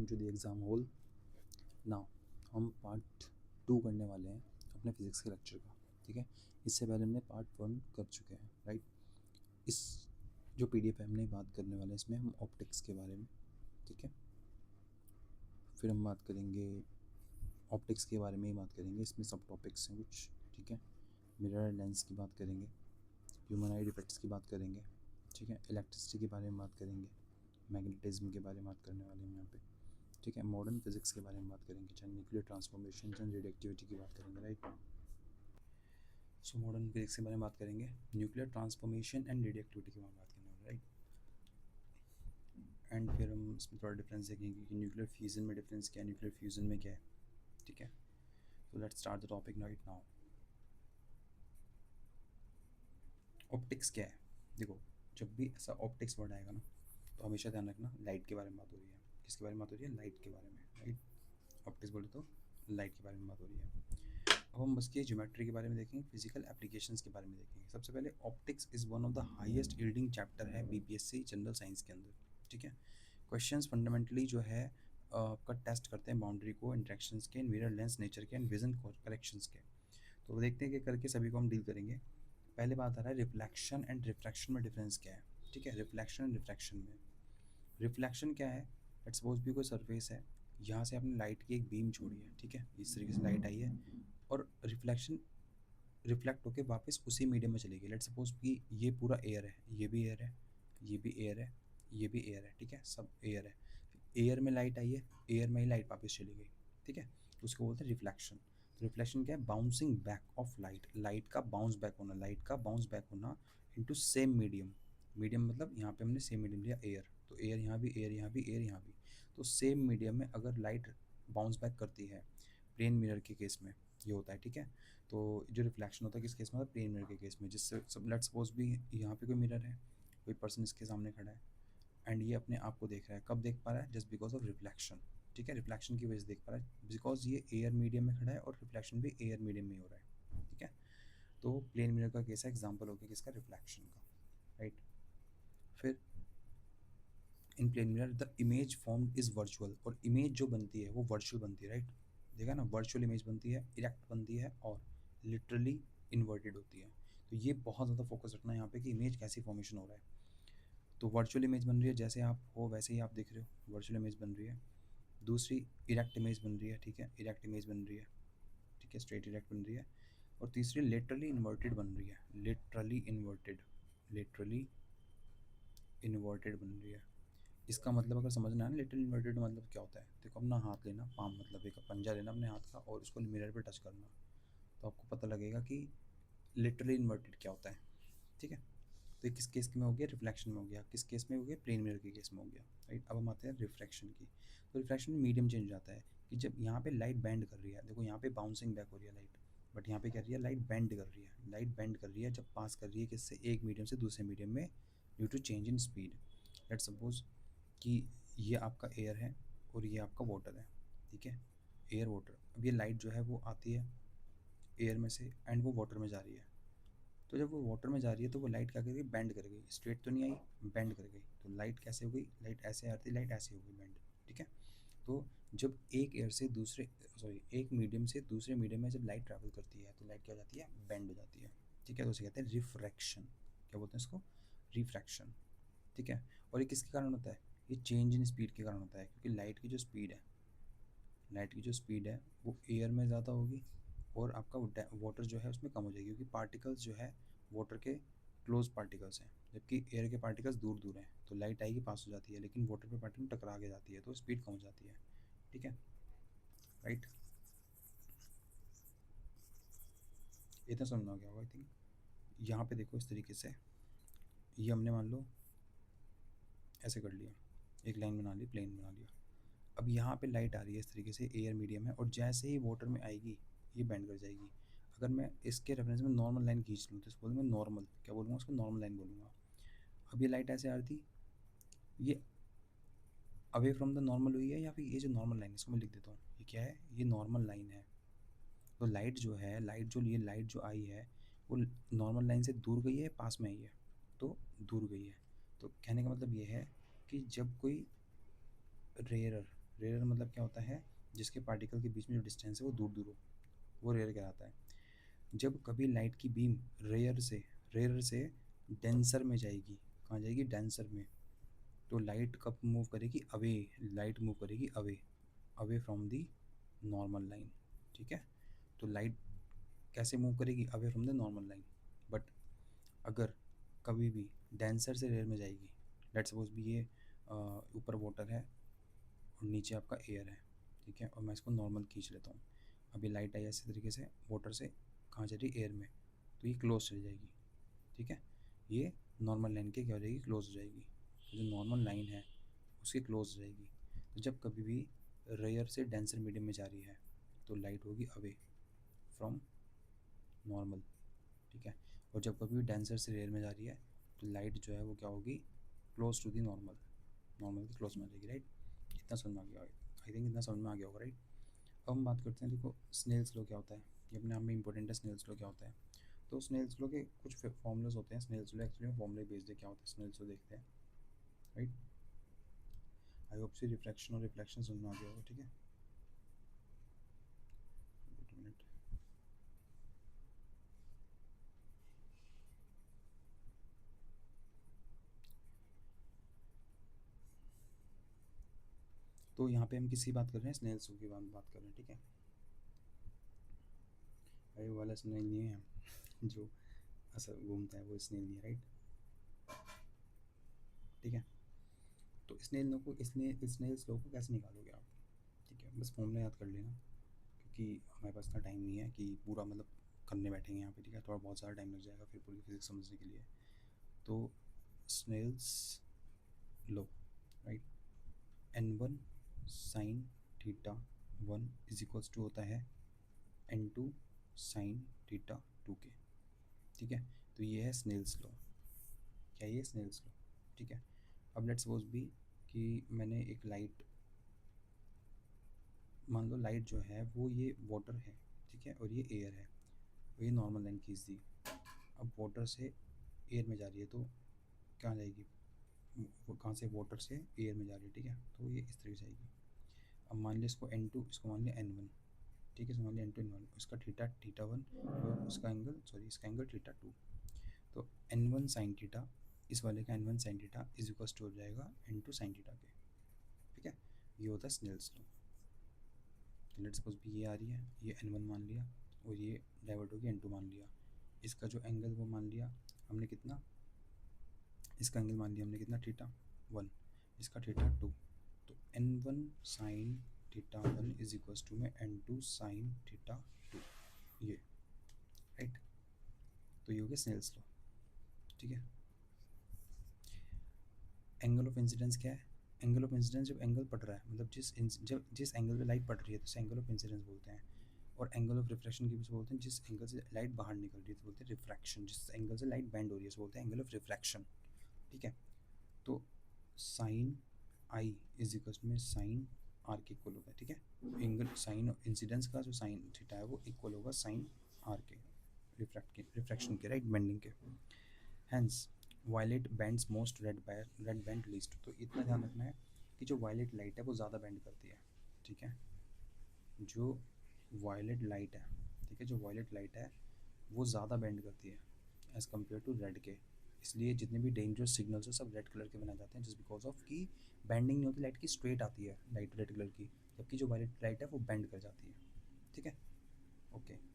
To the exam hall. Now हम part 2 करने वाले हैं अपने फिज़िक्स के लेक्चर का, ठीक है। इससे पहले हमने पार्ट 1 कर चुके हैं, राइट। इस जो PDF है हमने बात करने वाले हैं इसमें हम ऑप्टिक्स के बारे में, ठीक है। फिर हम बात करेंगे ऑप्टिक्स के बारे में ही बात करेंगे, इसमें सब टॉपिक्स हैं कुछ, ठीक है। मिरर लेंस की बात करेंगे, ह्यूमन आई डिफेक्ट्स की बात करेंगे, ठीक है। इलेक्ट्रिसिटी के बारे में बात करेंगे, मैग्नेटिज्म के बारे में बात करने वाले हैं यहाँ पे, ठीक है। मॉडर्न फिजिक्स के बारे में बात करेंगे, चाहे न्यूक्लियर ट्रांसफॉर्मेशन एंड रेडिएक्टिविटी की बात करेंगे, राइट। सो मॉडर्न फिजिक्स के बारे में बात करेंगे, न्यूक्लियर ट्रांसफॉर्मेशन एंड रेडिएक्टिविटी के बारे में बात करने वाले, राइट। एंड फिर हम इसमें थोड़ा डिफरेंस देखेंगे कि न्यूक्लियर फ्यूजन में डिफरेंस क्या है, न्यूक्लियर फ्यूजन में क्या है, ठीक है। तो let's start the topic right now. Optics क्या है? देखो, जब भी ऐसा ऑप्टिक्स वर्ड आएगा ना तो हमेशा ध्यान रखना लाइट के बारे में बात हो रही है। किसके बारे में बात हो रही है? लाइट के बारे में, राइट। ऑप्टिक्स बोले तो लाइट के बारे में बात हो रही है। अब हम उसके ज्योमेट्री के बारे में देखेंगे, फिजिकल एप्लीकेशंस के बारे में देखेंगे। सबसे पहले optics is one of the highest yielding chapter है BPSC जनरल साइंस के अंदर, ठीक है। क्वेश्चंस फंडामेंटली जो है आपका टेस्ट करते हैं बाउंड्री को, इंटरेक्शंस के, मिरर लेंस नेचर के एंड विजन करेक्शंस के। तो देखते हैं कि करके सभी को हम डील करेंगे। पहले बात आ रहा है रिफ्लेक्शन एंड रिफ्रैक्शन में डिफरेंस क्या है, ठीक है। रिफ्लेक्शन एंड रिफ्रैक्शन में रिफ्लेक्शन क्या है? लेट्स सपोज भी कोई सरफेस है, यहाँ से आपने लाइट की एक बीम छोड़ी है, ठीक है। इस तरीके से लाइट आई है और रिफ्लेक्शन रिफ्लेक्ट होकर वापस उसी मीडियम में चली गई। लेट्स सपोज कि ये पूरा एयर है, ये भी एयर है, ये भी एयर है, ये भी एयर है, ठीक है। सब एयर है, एयर में लाइट आई है, एयर में ही लाइट वापस चली गई, ठीक है। तो उसको बोलते हैं रिफ्लेक्शन। तो रिफ्लेक्शन क्या है? Bouncing back of light, light का बाउंस बैक होना, लाइट का बाउंस बैक होना इनटू सेम मीडियम। मीडियम मतलब यहाँ पे हमने सेम मीडियम लिया एयर, तो एयर यहाँ भी, एयर यहाँ भी, एयर यहाँ भी। तो सेम मीडियम में अगर लाइट बाउंस बैक करती है, प्लेन मिरर के केस में ये होता है, ठीक है। तो जो रिफ्लेक्शन होता है किस केस में? होता है प्लेन मिरर के केस में, जिससे सब लेट्स सपोज भी यहाँ पे कोई मिरर है, कोई पर्सन इसके सामने खड़ा है एंड ये अपने आप को देख रहा है। कब देख पा रहा है? जस्ट बिकॉज ऑफ रिफ्लेक्शन, ठीक है। रिफ्लेक्शन की वजह से देख पा रहा है, बिकॉज ये एयर मीडियम में खड़ा है और रिफ्लेक्शन भी एयर मीडियम में ही हो रहा है, ठीक है। तो प्लेन मिरर का केस है, एग्जाम्पल हो गया किसका? रिफ्लेक्शन का, राइट। फिर in plane mirror the image form is virtual, और इमेज जो बनती है वो वर्चुअल बनती है, राइट। देखा ना, वर्चुअल इमेज बनती है, इरेक्ट बनती है और लिटरली इन्वर्टेड होती है। तो ये बहुत ज़्यादा फोकस रखना है यहाँ पे कि इमेज कैसी फॉर्मेशन हो रहा है। तो वर्चुअल इमेज बन रही है, जैसे आप हो वैसे ही आप दिख रहे हो, वर्चुअल इमेज बन रही है। दूसरी इरेक्ट इमेज बन रही है, ठीक है, इरेक्ट इमेज बन रही है, ठीक है, स्ट्रेट इरेक्ट बन रही है। और तीसरी लेटरली इन्वर्टेड बन रही है, लेटरली इन्वर्टेड, लेटरली इन्वर्टेड बन रही है। इसका मतलब अगर समझना है ना लेटरली इन्वर्टेड मतलब क्या होता है, देखो अपना हाथ लेना, पाम मतलब एक पंजा लेना अपने हाथ का और उसको मिरर पे टच करना, तो आपको पता लगेगा कि लिटरली इन्वर्टेड क्या होता है, ठीक है। तो ये किस केस में हो गया? रिफ्लेक्शन में हो गया। किस केस में हो गया? प्लेन मिरर के केस में हो गया, राइट। अब हम आते हैं रिफ्रैक्शन की। तो रिफ्रैक्शन में मीडियम चेंज हो जाता है कि जब यहाँ पे लाइट बेंड कर रही है, देखो यहाँ पे बाउंसिंग बैक हो रही है लाइट, बट यहाँ पे क्या रही है? लाइट बेंड कर रही है, लाइट बेंड कर रही है जब पास कर रही है किससे? एक मीडियम से दूसरे मीडियम में, due to change in speed. Let's suppose कि ये आपका एयर है और ये आपका वाटर है, ठीक है, एयर वाटर। अब ये लाइट जो है वो आती है एयर में से एंड वो वाटर में जा रही है। तो जब वो वाटर में जा रही है तो वो लाइट क्या कर गई? बेंड कर गई, स्ट्रेट तो नहीं आई, बेंड कर गई। तो लाइट कैसे हो गई? लाइट ऐसे आती, लाइट ऐसे हो गई बेंड, ठीक है। तो जब एक एयर से दूसरे, सॉरी, एक मीडियम से दूसरे मीडियम में जब लाइट ट्रैवल करती है तो लाइट क्या हो जाती है? बेंड हो जाती है, ठीक है। तो उसे कहते हैं रिफ्रैक्शन। क्या बोलते हैं इसको? रिफ्रैक्शन, ठीक है। और ये किसके कारण होता है? ये चेंज इन स्पीड के कारण होता है, क्योंकि लाइट की जो स्पीड है, लाइट की जो स्पीड है वो एयर में ज़्यादा होगी और आपका वाटर जो है उसमें कम हो जाएगी, क्योंकि पार्टिकल्स जो है वाटर के क्लोज पार्टिकल्स हैं, जबकि एयर के पार्टिकल्स दूर दूर हैं। तो लाइट आएगी पास हो जाती है, लेकिन वाटर पे पार्टिकल टकरा के जाती है तो स्पीड कम हो जाती है, ठीक है, राइट। इतना समझना हो गया होगा आई थिंक। यहाँ पे देखो इस तरीके से, ये हमने मान लो ऐसे कर लिया, एक लाइन बना ली, प्लेन बना लिया। अब यहाँ पे लाइट आ रही है इस तरीके से, एयर मीडियम है, और जैसे ही वाटर में आएगी ये बेंड कर जाएगी। अगर मैं इसके रेफरेंस में नॉर्मल लाइन खींच लूँ तो इसको बोलूँगा नॉर्मल, क्या बोलूँगा उसको? नॉर्मल लाइन बोलूँगा। अब ये लाइट ऐसे आ रही थी, ये अवे फ्रॉम द नॉर्मल हुई है, या फिर ये जो नॉर्मल लाइन है इसको मैं लिख देता हूँ, ये क्या है? ये नॉर्मल लाइन है। तो लाइट जो है, लाइट जो आई है वो नॉर्मल लाइन से दूर गई है, पास में आई है? तो दूर गई है। तो कहने का मतलब ये है कि जब कोई रेयरर रेयर मतलब क्या होता है, जिसके पार्टिकल के बीच में जो डिस्टेंस है वो दूर दूर हो, वो रेयर कहलाता है। जब कभी लाइट की बीम रेयर से डेंसर में जाएगी, कहाँ जाएगी, डेंसर में, तो लाइट कब मूव करेगी, अवे, लाइट मूव करेगी away, away from the normal line, ठीक है। तो लाइट कैसे मूव करेगी, away from the normal line. But अगर कभी भी डेंसर से रेयर में जाएगी, लेट्स सपोज भी ये ऊपर वाटर है और नीचे आपका एयर है, ठीक है, और मैं इसको नॉर्मल खींच लेता हूँ। अभी लाइट आई ऐसे तरीके से वाटर से कहाँ जा रही है, एयर में, तो ये क्लोज चली जाएगी, ठीक है। ये नॉर्मल लाइन के क्या हो जाएगी, क्लोज हो जाएगी। तो जो नॉर्मल लाइन है उसकी क्लोज हो जाएगी। तो जब कभी भी रेयर से डेंसर मीडियम में जा रही है तो लाइट होगी अवे फ्रॉम नॉर्मल, ठीक है। और जब कभी भी डेंसर से रेयर में जा रही है तो लाइट जो है वो क्या होगी, close to the normal, normal की क्लोज में आ जाएगी, राइट। इतना समझ में आ गया, आई थिंक इतना समझ में आ गया होगा, राइट। अब हम बात करते हैं, देखो स्नेल्स लॉ क्या होता है, ये अपने आप में इंपॉर्टेंट है। स्नेल्स लॉ क्या होता है, तो स्नेल्स लॉ के कुछ फॉर्मूलाज होते हैं। स्नेल्स लॉ एक्चुअली फॉर्मूले बेस्ड है, क्या होता है स्नेल्स लॉ देखते हैं, राइट। आई होप से रिफ्रैक्शन और रिफ्लेक्शन समझ में आ गया होगा, ठीक है। एक मिनट, तो यहाँ पे हम किसकी बात कर रहे हैं, स्नेल्स लॉ की बात कर रहे हैं, ठीक है। अरे वो वाला स्नेल नहीं है जो असल घूमता है, वो स्नेल नहीं है, राइट, ठीक है। तो स्नेल लॉ को, स्नेल्स लॉ को कैसे निकालोगे आप, ठीक है, बस फॉर्मूला याद कर लेना, क्योंकि हमारे पास इतना टाइम नहीं है कि पूरा मतलब करने बैठेंगे यहाँ पे, ठीक है, थोड़ा बहुत सारा टाइम लग जाएगा फिर पूरी फिजिक्स समझने के लिए। तो Snell's law, right, n1 sine theta 1 is equals to होता है n2 साइन थीटा 2 के, ठीक है। तो ये है स्नेल्स लॉ, क्या ये स्नेल्स लॉ, ठीक है। अब लेट्स सपोज भी कि मैंने एक लाइट, मान लो लाइट जो है वो ये वाटर है, ठीक है, और ये एयर है, और ये नॉर्मल लाइन खींच दी। अब वाटर से एयर में जा रही है तो कहाँ जाएगी, वो कहाँ से, वाटर से एयर में जा रही है, ठीक है, तो ये इस तरीके से आएगी। अब मान लिया इसको n2, इसको मान लिया n1, ठीक है, इसको मान लिया n2 n1, इसका थीटा थीटा 1 और इसका एंगल, सॉरी इसका एंगल थीटा 2। तो n1 साइन थीटा, इस वाले का n1 sine theta is equal to हो जाएगा n2 साइन थीटा के, ठीक है। ये होता है स्नेल्स लॉ। लेट्स सपोज भी ये आ रही है, ये n1 मान लिया और ये डाइवर्ट होगी n2 मान लिया। इसका जो एंगल वो मान लिया हमने कितना, इसका एंगल मान लिया हमने कितना, थीटा 1, इसका थीटा 2। तो n1 sine theta 1 is equal to में n2 साइन थीटा 2, ये, राइट। तो ये हो गया स्नेल्स लॉ, ठीक है। एंगल ऑफ इंसिडेंस क्या है, एंगल ऑफ इंसिडेंस जब एंगल पड़ रहा है, मतलब जिस एंगल पे लाइट पड़ रही है तो उसे एंगल ऑफ इंसिडेंस बोलते हैं। और एंगल ऑफ रिफ्रैक्शन की भी बोलते हैं, जिस एंगल से लाइट बाहर निकल रही है तो बोलते हैं रिफ्रैक्शन, जिस एंगल से लाइट बेंड हो रही है तो बोलते हैं एंगल ऑफ रिफ्रैक्शन, ठीक है। तो साइन आई इज इक्वल में साइन आर के इक्वल होगा, ठीक है। एंगल साइन इंसिडेंस का जो साइन थीटा है वो इक्वल होगा साइन आर के, रिफ्रैक्शन के, राइट, बेंडिंग के। Hence violet bends most, red bend least. तो इतना ध्यान रखना है कि जो वायलेट लाइट है वो ज़्यादा बैंड करती है, ठीक है। जो वायलेट लाइट है, ठीक है, जो वायलेट लाइट है वो ज़्यादा बैंड करती है एज़ कम्पेयर टू रेड के। इसलिए जितने भी डेंजरस सिग्नल्स है सब रेड कलर के बनाए जाते हैं, जस्ट बिकॉज ऑफ कि बैंडिंग नहीं होती लाइट की, स्ट्रेट आती है लाइट रेड कलर की, जबकि जो वायलेट लाइट है वो बैंड कर जाती है, ठीक है, okay.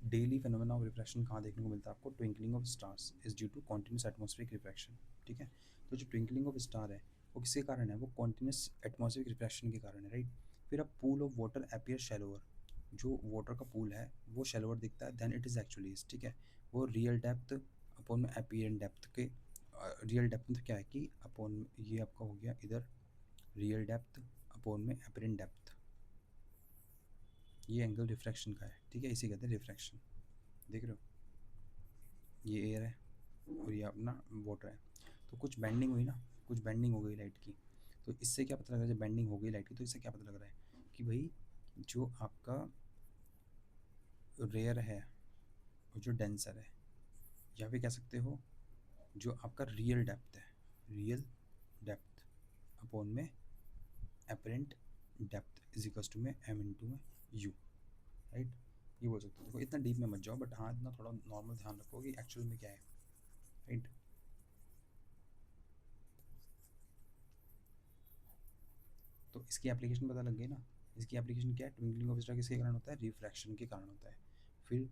Daily phenomena of refraction कहाँ देखने को मिलता है आपको, twinkling of stars is due to continuous atmospheric refraction, ठीक है। तो जो ट्विंकलिंग ऑफ स्टार है वो किसके कारण है, वो कॉन्टिन्यूस एटमॉस्फेरिक रिफ्रैक्शन के कारण है, राइट। फिर अब pool of water appear shallower, जो वाटर का पूल है वो शैलोअर दिखता है देन इट इज़ एक्चुअली, ठीक है। वो रियल डेप्थ अपॉन में अपीरेंट डेप्थ के, रियल डेप्थ में तो क्या है कि अपॉन, ये आपका हो गया इधर रियल डेप्थ अपॉन में अपीरेंट डेप्थ, ये एंगल रिफ्रैक्शन का है, ठीक है, इसे कहते हैं रिफ्रैक्शन। देख रहे हो, ये एयर है और ये अपना वाटर है, तो कुछ बेंडिंग हुई ना, कुछ बेंडिंग हो गई लाइट की। तो इससे क्या पता लग रहा है, जब बेंडिंग हो गई लाइट की तो इससे क्या पता लग रहा है कि भाई जो आपका रेयर है और जो डेंसर है, या फिर कह सकते हो जो आपका रियल डेप्थ है, रियल डेप्थ अपॉन में apparent depth is equals to में एम इंटू में यू, राइट। ये बोल सकते हो। देखो इतना डीप में मत जाओ, बट हाँ इतना थोड़ा नॉर्मल ध्यान रखो कि एक्चुअल में क्या है, राइट। तो इसकी एप्लीकेशन पता लग गई ना। इसकी एप्लीकेशन क्या है, ट्विंकलिंग ऑफ स्टार किसके कारण होता है, रिफ्रैक्शन के कारण होता है। फिर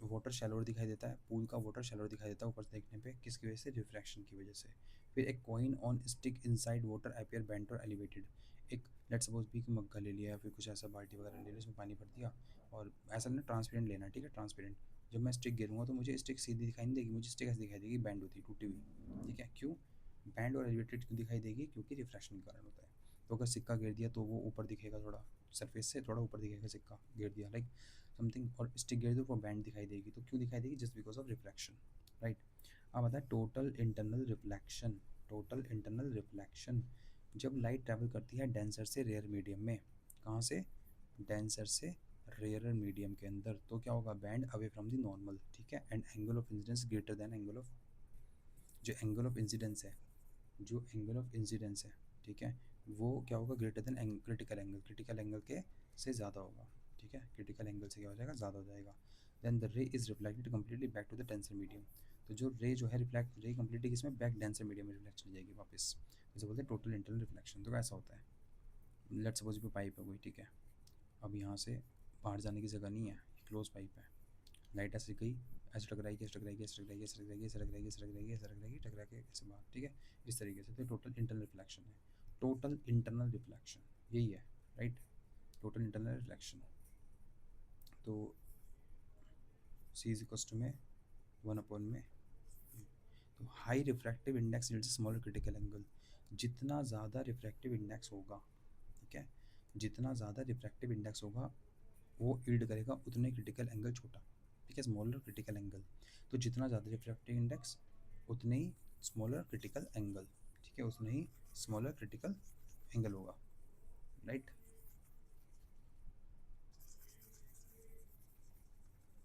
वाटर शैलोर दिखाई देता है, पूल का वाटर शैलोर दिखाई देता है ऊपर से देखने पे, किसकी वजह से, रिफ्रैक्शन की वजह से। फिर एक coin on stick inside water appear bent और एलिवेटेड। एक लेट्स सपोज भी कि मग्गा ले लिया या फिर कुछ ऐसा बाल्टी वगैरह ले लिया, उसमें पानी भर दिया, और ऐसा ना ट्रांसपेरेंट लेना, ठीक है, ट्रांसपेरेंट। जब मैं स्टिक गिरूंगा तो मुझे स्टिक सीधी दिखाई नहीं देगी, मुझे स्टिक ऐसी दिखाई देगी बैंड होती टूटी हुई, ठीक है। क्यों बैंड और एलिवेटेड क्यों दिखाई देगी, क्योंकि रिफ्रैक्शन के कारण होता है। तो अगर सिक्का गिर दिया तो वो ऊपर दिखेगा, थोड़ा सरफेस से थोड़ा ऊपर दिखेगा, सिक्का गिर दिया लाइक समथिंग, और स्टिक गिर दो वो बैंड दिखाई देगी। तो क्यों दिखाई देगी, just because of reflection, right. अब आता है total internal reflection. Total internal reflection जब लाइट ट्रैवल करती है डेंसर से रेयर मीडियम में, कहाँ से, डेंसर से रेयर मीडियम के अंदर, तो क्या होगा, band away from the normal, ठीक है, and angle of incidence greater than angle of, जो एंगल ऑफ इंसिडेंस है, जो एंगल ऑफ इंसिडेंस है, ठीक है, वो क्या होगा, greater than critical angle, critical angle के से ज़्यादा होगा, ठीक है, क्रिटिकल एंगल से क्या हो जाएगा, ज़्यादा हो जाएगा। Then the ray is reflected completely back to the denser medium. तो जो रे जो है रिफ्लेक्ट, रे कम्प्लीटली किसमें, बैक डेंसर मीडियम में रिफ्लेक्ट चली जाएगी वापस, जैसे बोलते हैं टोटल इंटरनल रिफ्लेक्शन। तो ऐसा होता है, लेट्स सपोज पे पाइप है कोई, ठीक है, अब यहाँ से बाहर जाने की जगह नहीं है, क्लोज पाइप है, लाइट ऐसे गई, ऐसे टकराएगी, ऐसे टकराएगी, ऐसे टकराएगी, ऐसे टकराएगी, ऐसे टकराएगी, ऐसे टकराएगी, ऐसे टकराएगी, टकरा के ऐसे बाहर, ठीक है, इस तरीके से। तो टोटल इंटरनल रिफ्लेक्शन है, टोटल इंटरनल रिफ्लेक्शन यही है, राइट, टोटल इंटरनल रिफ्लेक्शन। तो सी इज इक्वल्स टू में 1 में, तो high refractive index leads smaller critical angle. जितना ज़्यादा रिफ्रैक्टिव इंडेक्स होगा, ठीक है, जितना ज़्यादा रिफ्रैक्टिव इंडेक्स होगा वो ईल्ड करेगा उतने क्रिटिकल एंगल छोटा, ठीक है, स्मॉलर क्रिटिकल एंगल। तो जितना ज़्यादा रिफ्रैक्टिव इंडेक्स उतने ही स्मॉलर क्रिटिकल एंगल, ठीक है, उतने ही स्मॉलर क्रिटिकल एंगल होगा, right.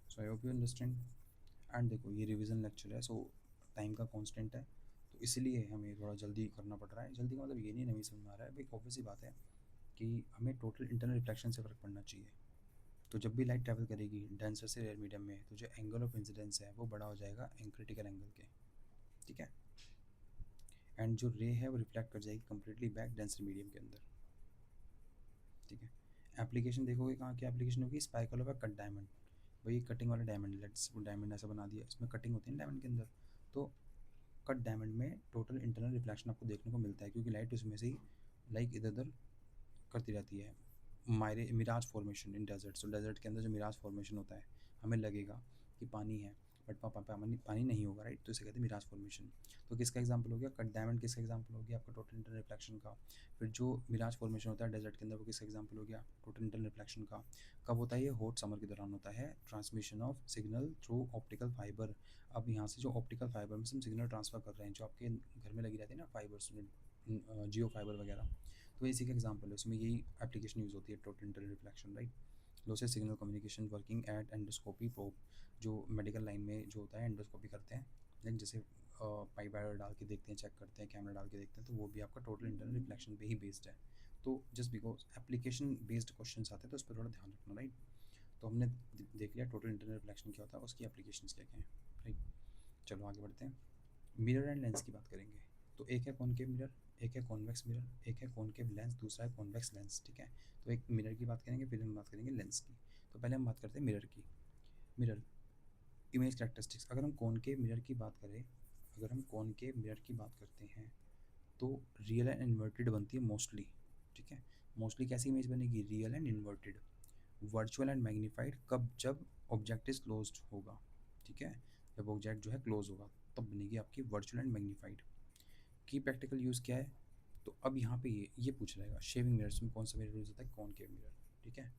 So I hope you understand. And देखो ये रिवीजन लेक्चर है, सो टाइम का कांस्टेंट है, तो इसलिए हमें थोड़ा जल्दी करना पड़ रहा है। जल्दी का मतलब ये नहीं समझ में आ रहा है भाई, ऑब्वियस सी बात है कि हमें टोटल इंटरनल रिफ्लेक्शन से फ़र्क पड़ना चाहिए। तो जब भी लाइट ट्रैवल करेगी डेंसर से रेयर मीडियम में, तो जो एंगल ऑफ इंसिडेंस है वो बड़ा हो जाएगा क्रिटिकल एंगल के, ठीक है, एंड जो रे है वो रिफ्लेक्ट कर जाएगी कम्प्लीटली बैक डेंसर मीडियम के अंदर, ठीक है। एप्लीकेशन देखोगे कहाँ की एप्लीकेशन होगी, स्पाइकल ऑफ कट डायमंड, वही कटिंग वाला डायमंड, लेट्स वो डायमंड ऐसा बना दिया, इसमें कटिंग होती है ना डायमंड के अंदर, तो कट डायमंड में टोटल इंटरनल रिफ्लेक्शन आपको देखने को मिलता है, क्योंकि लाइट उसमें से ही लाइक इधर उधर करती रहती है। मायरे मिराज फॉर्मेशन इन डेजर्ट, तो डेजर्ट के अंदर जो मिराज फॉर्मेशन होता है, हमें लगेगा कि पानी है, बट पानी नहीं होगा, राइट, तो इसे कहते हैं मिराज फॉर्मेशन। तो किसका एग्जांपल हो गया, कट डायमंड किसका एग्जांपल हो गया, आपका टोटल इंटरनल रिफ्लेक्शन का। फिर जो मिराज फॉर्मेशन होता है डेजर्ट के अंदर, वो किसका एग्जांपल हो गया, टोटल इंटरनल रिफ्लेक्शन का। कब होता है ये, हॉट समर के दौरान होता है, transmission of signal through optical fibre. अब यहाँ से जो ऑप्टिकल फाइबर में से हम सिग्नल ट्रांसफ़र कर रहे हैं, जो आपके घर में लगी रहती है ना फाइबर्स, जियो फाइबर वगैरह, तो इसी का एग्जांपल है, उसमें यही एप्लीकेशन यूज़ होती है, total internal reflection, right. Losses signal communication working at endoscopy probe, जो मेडिकल लाइन में जो होता है एंडोस्कोपी करते हैं, लाइक जैसे पाइप वायर डाल के देखते हैं, चेक करते हैं, कैमरा डाल के देखते हैं, तो वो भी आपका टोटल इंटरनल रिफ्लेक्शन पे ही बेस्ड है। तो just because application based question आते हैं तो उस पर थोड़ा ध्यान रखना, राइट। तो हमने देख लिया टोटल इंटरनल रिफ्लेक्शन क्या होता है, उसकी एप्लीकेशन क्या क्या हैं, राइट। चलो आगे बढ़ते हैं, मिरर एंड लेंस की बात करेंगे। तो एक है कॉनकेव मिरर, एक है कॉन्वेक्स मिरर, एक है कॉनकेव लेंस, दूसरा है कॉन्वेक्स लेंस, ठीक है। तो एक मिरर की बात करेंगे, फिर हम बात करेंगे लेंस की। तो पहले हम बात करते हैं मिरर की। मिरर इमेज कैरेक्टरिस्टिक्स, अगर हम कॉनकेव मिरर की बात करें, अगर हम कॉनकेव मिरर की बात करते हैं तो रियल एंड इन्वर्टेड बनती है मोस्टली, ठीक है। मोस्टली कैसी इमेज बनेगी, real and inverted. Virtual and magnified कब, जब ऑब्जेक्ट इज क्लोज्ड होगा, ठीक है, जब ऑब्जेक्ट जो है क्लोज होगा तब बनेगी आपकी वर्चुअल एंड मैग्नीफाइड। की प्रैक्टिकल यूज़ क्या है, तो अब यहाँ पे ये पूछ रहेगा शेविंग मिरर्स में कौन सा मिरर यूज़ होता है, कॉनकेव मिरर, ठीक है,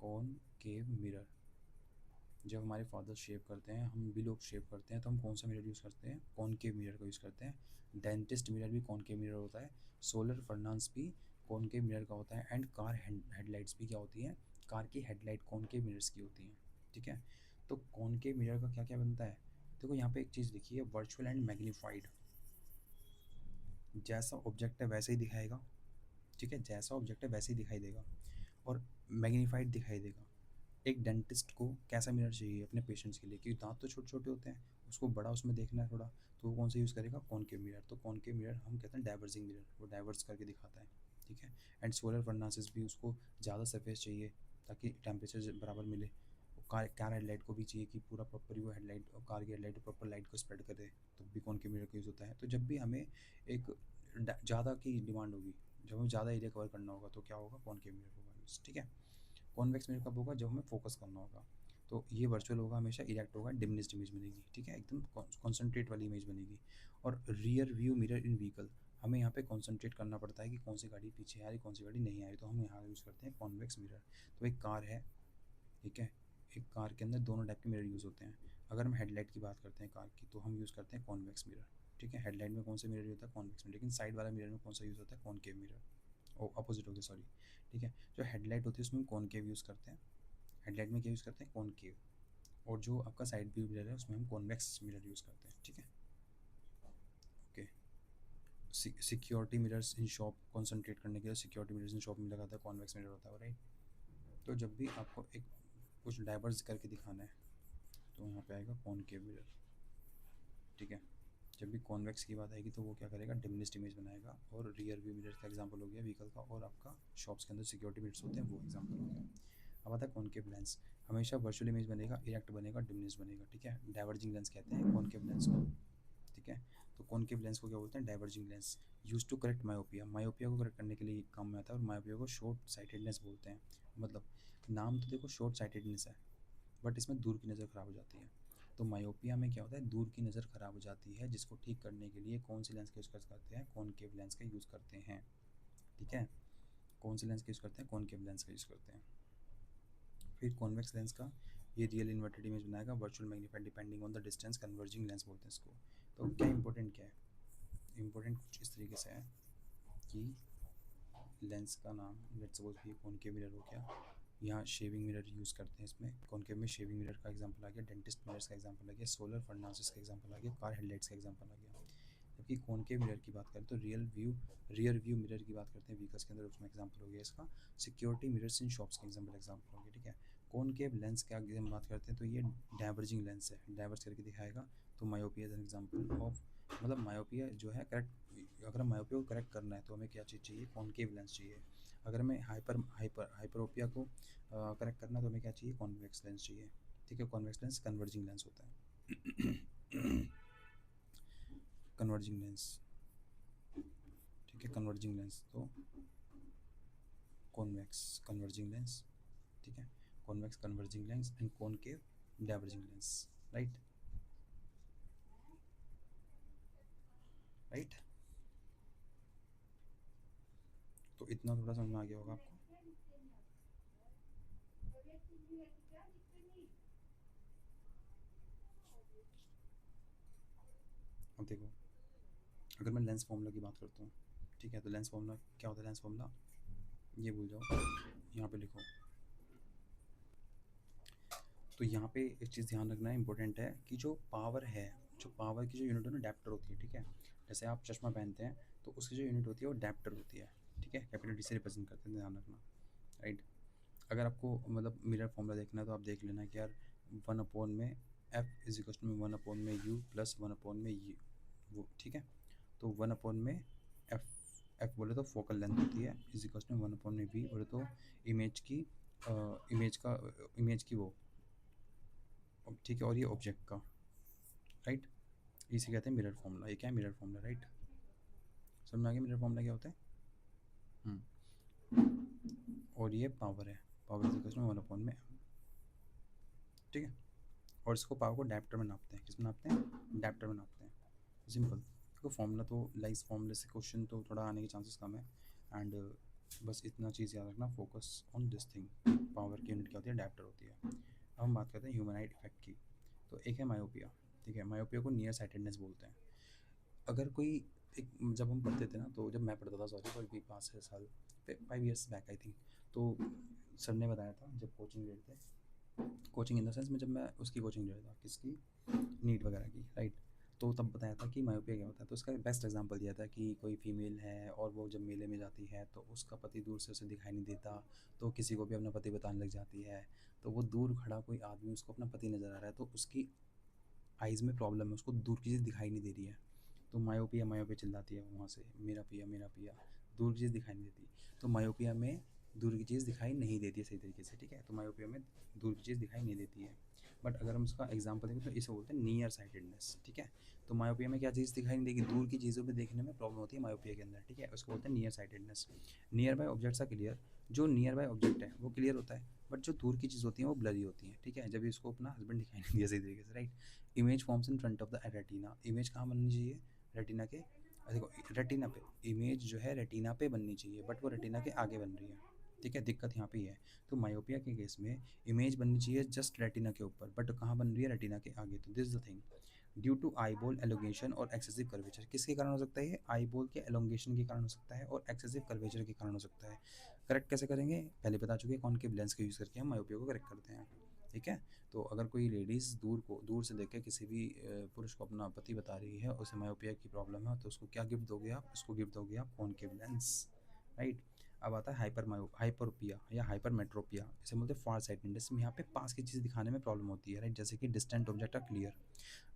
कॉनकेव मिरर। जब हमारे फादर शेव करते हैं, हम भी लोग शेव करते हैं, तो हम कौन सा मिरर यूज़ करते हैं, कॉनकेव मिरर का यूज़ करते हैं। डेंटिस्ट मिरर भी कॉनकेव मिरर होता है, सोलर फर्नांस भी कॉनकेव मिरर का होता है, एंड कार हेडलाइट्स भी क्या होती हैं, कार की हेडलाइट कॉनकेव मिरर्स की होती हैं, ठीक है। तो कॉनकेव मिरर का क्या क्या बनता है, देखो यहाँ पे एक चीज़ लिखी है, वर्चुअल एंड मैग्नीफाइड। जैसा ऑब्जेक्ट है वैसे ही दिखाएगा, ठीक है, जैसा ऑब्जेक्ट है वैसे ही दिखाई देगा और मैग्नीफाइड दिखाई देगा। एक डेंटिस्ट को कैसा मिरर चाहिए अपने पेशेंट्स के लिए, क्योंकि दांत तो छोटे छोटे होते हैं, उसको बड़ा उसमें देखना है थोड़ा, तो वो कौन सा यूज़ करेगा, कॉनकेव मिरर। तो कॉनकेव मिरर हम कहते हैं डाइवर्जिंग मिरर, वो डाइवर्स करके दिखाता है, ठीक है। एंड सोलर फर्नासिस भी उसको ज़्यादा सरफेस चाहिए ताकि टेम्परेचर बराबर मिले। कार हेडलाइट को भी चाहिए कि पूरा प्रॉपर ही वो हेडलाइट, कार की हेडलाइट प्रॉपर लाइट को स्प्रेड करे, तो भी कॉनकेव मिरर का यूज़ होता है। तो जब भी हमें एक ज़्यादा की डिमांड होगी, जब हमें ज़्यादा एरिया कवर करना होगा, तो क्या होगा, कॉनकेव मिरर होगा यूज़, ठीक है। कॉन्वेक्स मिरर कब होगा, जब हमें फोकस करना होगा। तो ये वर्चुअल होगा, हमेशा इरेक्ट होगा, डिमिनिश्ड इमेज बनेगी, ठीक है, एकदम कॉन्सेंट्रेट वाली इमेज बनेगी। और रियर व्यू मिरर इन व्हीकल, हमें यहाँ पे कॉन्सेंट्रेट करना पड़ता है कि कौन सी गाड़ी पीछे आ रही, कौन सी गाड़ी नहीं आ रही, तो हम यहाँ यूज़ करते हैं कॉन्वेक्स मिरर। तो एक कार है, ठीक है, एक कार के अंदर दोनों टाइप के मिरर यूज़ होते हैं। अगर हम हेडलाइट की बात करते हैं कार की, तो हम यूज़ करते हैं कॉन्वेक्स मिरर, ठीक है। हेडलाइट में कौन सा मिरर होता है, कॉन्वेक्स मिरर, लेकिन साइड वाला मिरर में कौन सा यूज़ होता है, कॉनकेव मिरर। ओ अपोजिट हो गया, सॉरी, ठीक है। जो हेडलाइट होती है उसमें हम कॉनकेव यूज़ करते हैं, हेडलाइट में क्या यूज़ करते हैं, कॉनकेव। और जो आपका साइड व्यू मिरर है उसमें हम कॉन्वेक्स मिरर यूज़ करते हैं, ठीक है, okay. Security mirrors in shop, concentrate करने के लिए सिक्योरिटी मिरर्स इन शॉप में लगाता है, कॉन्वेक्स मिरर होता है, राइट। तो जब भी आपको एक कुछ डाइवर्स करके दिखाना है, तो यहाँ पे आएगा कॉनकेव मिरर, ठीक है। जब भी कॉन्वेक्स की बात आएगी तो वो क्या करेगा, डिमिनिश्ड इमेज बनाएगा। और रियर व्यू मिरर का एग्जांपल हो गया व्हीकल का, और आपका शॉप्स के अंदर सिक्योरिटी मिरर्स होते हैं वो एग्जांपल हो गया। अब आता है कॉनकेव लेंस, हमेशा वर्चुअल इमेज बनेगा, इरेक्ट बनेगा, डिमिनिश्ड बनेगा, ठीक है। डाइवर्जिंग लेंस कहते हैं कॉनकेव लेंस को, ठीक है। तो कॉनकेव लेंस को क्या बोलते हैं, diverging lens. Use to correct myopia, myopia को करेक्ट करने के लिए काम में आता है। और मायोपिया को शॉर्ट साइटेडनेस बोलते हैं। मतलब नाम तो देखो शॉर्ट साइटेडनेस है, बट इसमें दूर की नज़र ख़राब हो जाती है। तो मायोपिया में क्या होता है, दूर की नज़र ख़राब हो जाती है, जिसको ठीक करने के लिए कौन सी लेंस का यूज़ करते हैं, कॉनकेव लेंस का यूज़ करते हैं, ठीक है। कौन सी लेंस का यूज़ करते हैं, कॉनकेव लेंस का यूज़ करते हैं। फिर कॉन्वेक्स लेंस का, ये रियल इन्वर्टेड इमेज बनाएगा, virtual magnified depending on the distance, converging lens बोलते हैं इसको। तो क्या इंपॉर्टेंट क्या है, इंपॉर्टेंट कुछ इस तरीके से है कि लेंस का नाम, लेट्स सपोज ये कॉनकेव मिरर हो गया, यहाँ शेविंग मिरर यूज़ करते हैं इसमें, कॉनकेव में शेविंग मिरर का एग्जांपल आ गया, डेंटिस्ट मिरर्स का एग्जांपल आ गया, सोलर फर्नासिस का एग्जांपल आ गया, कार हेडलाइट्स का एग्जांपल आ गया। जबकि कॉनकेव मिरर की बात करें तो रियर व्यू मिरर की बात करते हैं व्हीकल्स के अंदर, उसमें एग्जांपल हो गया इसका सिक्योरिटी मिरर्स इन शॉप्स का एग्जांपल हो गया, ठीक है। कॉनकेव लेंस का अगर हम बात करते हैं तो ये डाइवर्जिंग लेंस है, डाइवर्स करके दिखाएगा। तो myopia is an example of, मतलब मायोपिया जो है करेक्ट, अगर मायोपिया को करेक्ट करना है तो हमें क्या चीज़ चाहिए, कॉनकेव लेंस चाहिए। अगर हमें हाइपरोपिया को करेक्ट करना है तो हमें क्या चाहिए, कॉन्वेक्स लेंस चाहिए, ठीक है। कॉन्वेक्स लेंस कन्वर्जिंग लेंस होता है। कन्वर्जिंग लेंस, ठीक है, कन्वर्जिंग लेंस तो कॉन्वेक्स कन्वर्जिंग लेंस, ठीक है। Convex converging lens and concave diverging lens, right, right. तो इतना थोड़ा समझ में आ गया होगा आपको। अब देखो, अगर मैं लेंस फॉर्मूला की बात करता हूँ, ठीक है, तो लेंस फॉर्मूला क्या होता है, लेंस फॉर्मूला ये भूल जाओ, यहाँ पे लिखो। तो यहाँ पे एक चीज़ ध्यान रखना है, इंपॉर्टेंट है कि जो पावर है, जो पावर की जो यूनिट है ना, डेप्टर होती है, ठीक है। जैसे आप चश्मा पहनते हैं तो उसकी जो यूनिट होती है वो डेप्टर होती है, ठीक है, कैपिटल डी से रिप्रेजेंट करते हैं, ध्यान रखना, राइट। अगर आपको मतलब मिरर फॉर्मूला देखना है तो आप देख लेना कि यार 1 अपॉन में F is equal to 1 upon में यू प्लस 1 अपॉन में यू, वो ठीक है। तो 1 अपॉन में एफ, एफ बोले तो फोकल लेंथ होती है, इज इक्वल टू 1 अपॉन में वी बोले तो इमेज की, इमेज की वो, ठीक है, और ये ऑब्जेक्ट का, राइट। इसे कहते हैं मिरर फॉर्मूला। ये क्या है, मिरर फॉर्मूला, राइट। समझ में आ गया मिरर फॉर्मूला क्या होता है। और ये पावर है, power is equal to 1 upon में, ठीक है। और इसको पावर को डायप्टर में नापते हैं, किस में नापते हैं, डायप्टर में नापते हैं, सिंपल। देखो फॉर्मूला तो लाइस फॉर्मूले से क्वेश्चन तो थोड़ा आने के चांसेस कम है। एंड बस इतना चीज़ याद रखना, focus on this thing, power की यूनिट क्या होती है, डायप्टर होती है। अब हम बात करते हैं ह्यूमनाइड इफेक्ट की। तो एक है मायोपिया, ठीक है, मायोपिया को नियर साइटेडनेस बोलते हैं। अगर कोई एक, जब हम पढ़ते थे ना, तो जब मैं पढ़ता था, सॉरी कोई भी 5 साल 5 ईयर्स बैक आई थिंक, तो सर ने बताया था जब कोचिंग ले रहे थे, कोचिंग इन द सेंस में जब मैं उसकी कोचिंग ले रहा था, किसकी, नीट वगैरह की, राइट। तो तब बताया था कि मायोपिया क्या होता है। तो उसका बेस्ट एग्जांपल दिया था कि कोई फीमेल है और वो जब मेले में जाती है तो उसका पति दूर से उसे दिखाई नहीं देता, तो किसी को भी अपना पति बताने लग जाती है। तो वो दूर खड़ा कोई आदमी उसको अपना पति नज़र आ रहा है, तो उसकी आइज़ में प्रॉब्लम है, उसको दूर की चीज़ दिखाई नहीं दे रही है। तो मायोपिया मायोपिया चिल्लाती है वहाँ से, मेरा पिया, दूर की चीज़ दिखाई नहीं देती। तो मायोपिया में दूर की चीज़ दिखाई नहीं देती है सही तरीके से, ठीक है। तो मायोपिया में दूर की चीज़ दिखाई नहीं देती है। बट अगर हम उसका एग्जांपल देखें तो इसे बोलते हैं नियर साइटेडनेस, ठीक है। तो मायोपिया में क्या चीज़ दिखाई नहीं देगी, दूर की चीज़ों पे देखने में प्रॉब्लम होती है मायोपिया के अंदर, ठीक है। उसको बोलते हैं near sightedness. Near by objects का क्लियर, जो नियर बाय ऑब्जेक्ट है वो क्लियर होता है, बट जो दूर की चीज़ होती है वो ब्लरी होती है, ठीक है। जब इसको अपना हस्बैंड दिखाई नहीं दिया सही तरीके से, right. Image forms in front of the retina, image कहाँ बननी चाहिए, रेटिना के, देखो रेटिना पे, इमेज जो है रेटिना पे बननी चाहिए, बट वो रेटिना के आगे बन रही है, ठीक है। दिक्कत यहाँ पे ही है। तो मायोपिया के केस में इमेज बननी चाहिए जस्ट रेटिना के ऊपर, बट कहाँ बन रही है, रेटिना के आगे। तो this the thing due to eyeball elongation और एक्सेसिव कर्वेचर, किसके कारण हो सकता है ये, आईबॉल के एलोंगेशन के कारण हो सकता है और एक्सेसिव कर्वेचर के कारण हो सकता है। करेक्ट कैसे करेंगे, पहले बता चुके हैं, कॉनकेव लेंस का यूज़ करके हम मायोपिया को करेक्ट करते हैं, ठीक है। तो अगर कोई लेडीज़ दूर से देख के किसी भी पुरुष को अपना पति बता रही है, उसे मायोपिया की प्रॉब्लम है, तो उसको क्या गिफ्ट दोगे आप, उसको गिफ्ट दोगे आप कॉनकेव लेंस, राइट। अब आता है हाइपरोपिया या हाइपरमेट्रोपिया, इसे बोलते हैं फार साइटनेस में, यहाँ पे पास की चीज़ दिखाने में प्रॉब्लम होती है, राइट। जैसे कि डिस्टेंट ऑब्जेक्ट आर क्लियर,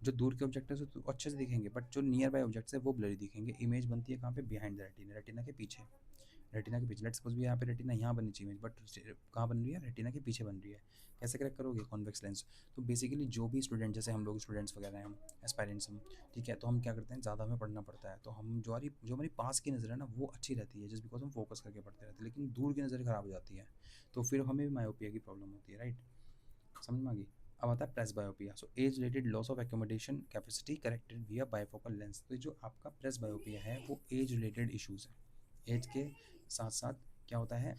जो दूर के ऑब्जेक्ट है तो अच्छे से दिखेंगे, बट जो नियर बाय ऑब्जेक्ट्स है वो ब्लरी दिखेंगे। इमेज बनती है कहाँ पे, बिहाइंड द रेटिना, रेटिना के पीछे, रेटिना के पीछे। लेट्स सपोज भी यहाँ पे रेटिना यहाँ बननी चाहिए इमेज, बट कहाँ बन रही है, रेटिना के पीछे बन रही है। कैसे करेक्ट करोगे, कॉन्वेक्स लेंस। तो बेसिकली जो भी स्टूडेंट, जैसे हम लोग स्टूडेंट्स वगैरह हैं, हम एस्पायरेंट्स हम, ठीक है, तो हम क्या करते हैं, ज़्यादा हमें पढ़ना पड़ता है, तो हम जो हमारी पास की नज़र है ना वो अच्छी रहती है, जस्ट बिकॉज हम फोकस करके पढ़ते रहते हैं, लेकिन दूर की नज़र ख़राब हो जाती है, तो फिर हमें भी मायोपिया की प्रॉब्लम होती है, राइट। समझ में आ गई। अब आता है presbyopia. So age related loss of accommodation capacity corrected विया बाइफोकल लेंस। तो जो आपका प्रेसबायोपिया है वो एज रिलेटेड इश्यूज़ है। एज के साथ साथ क्या होता है,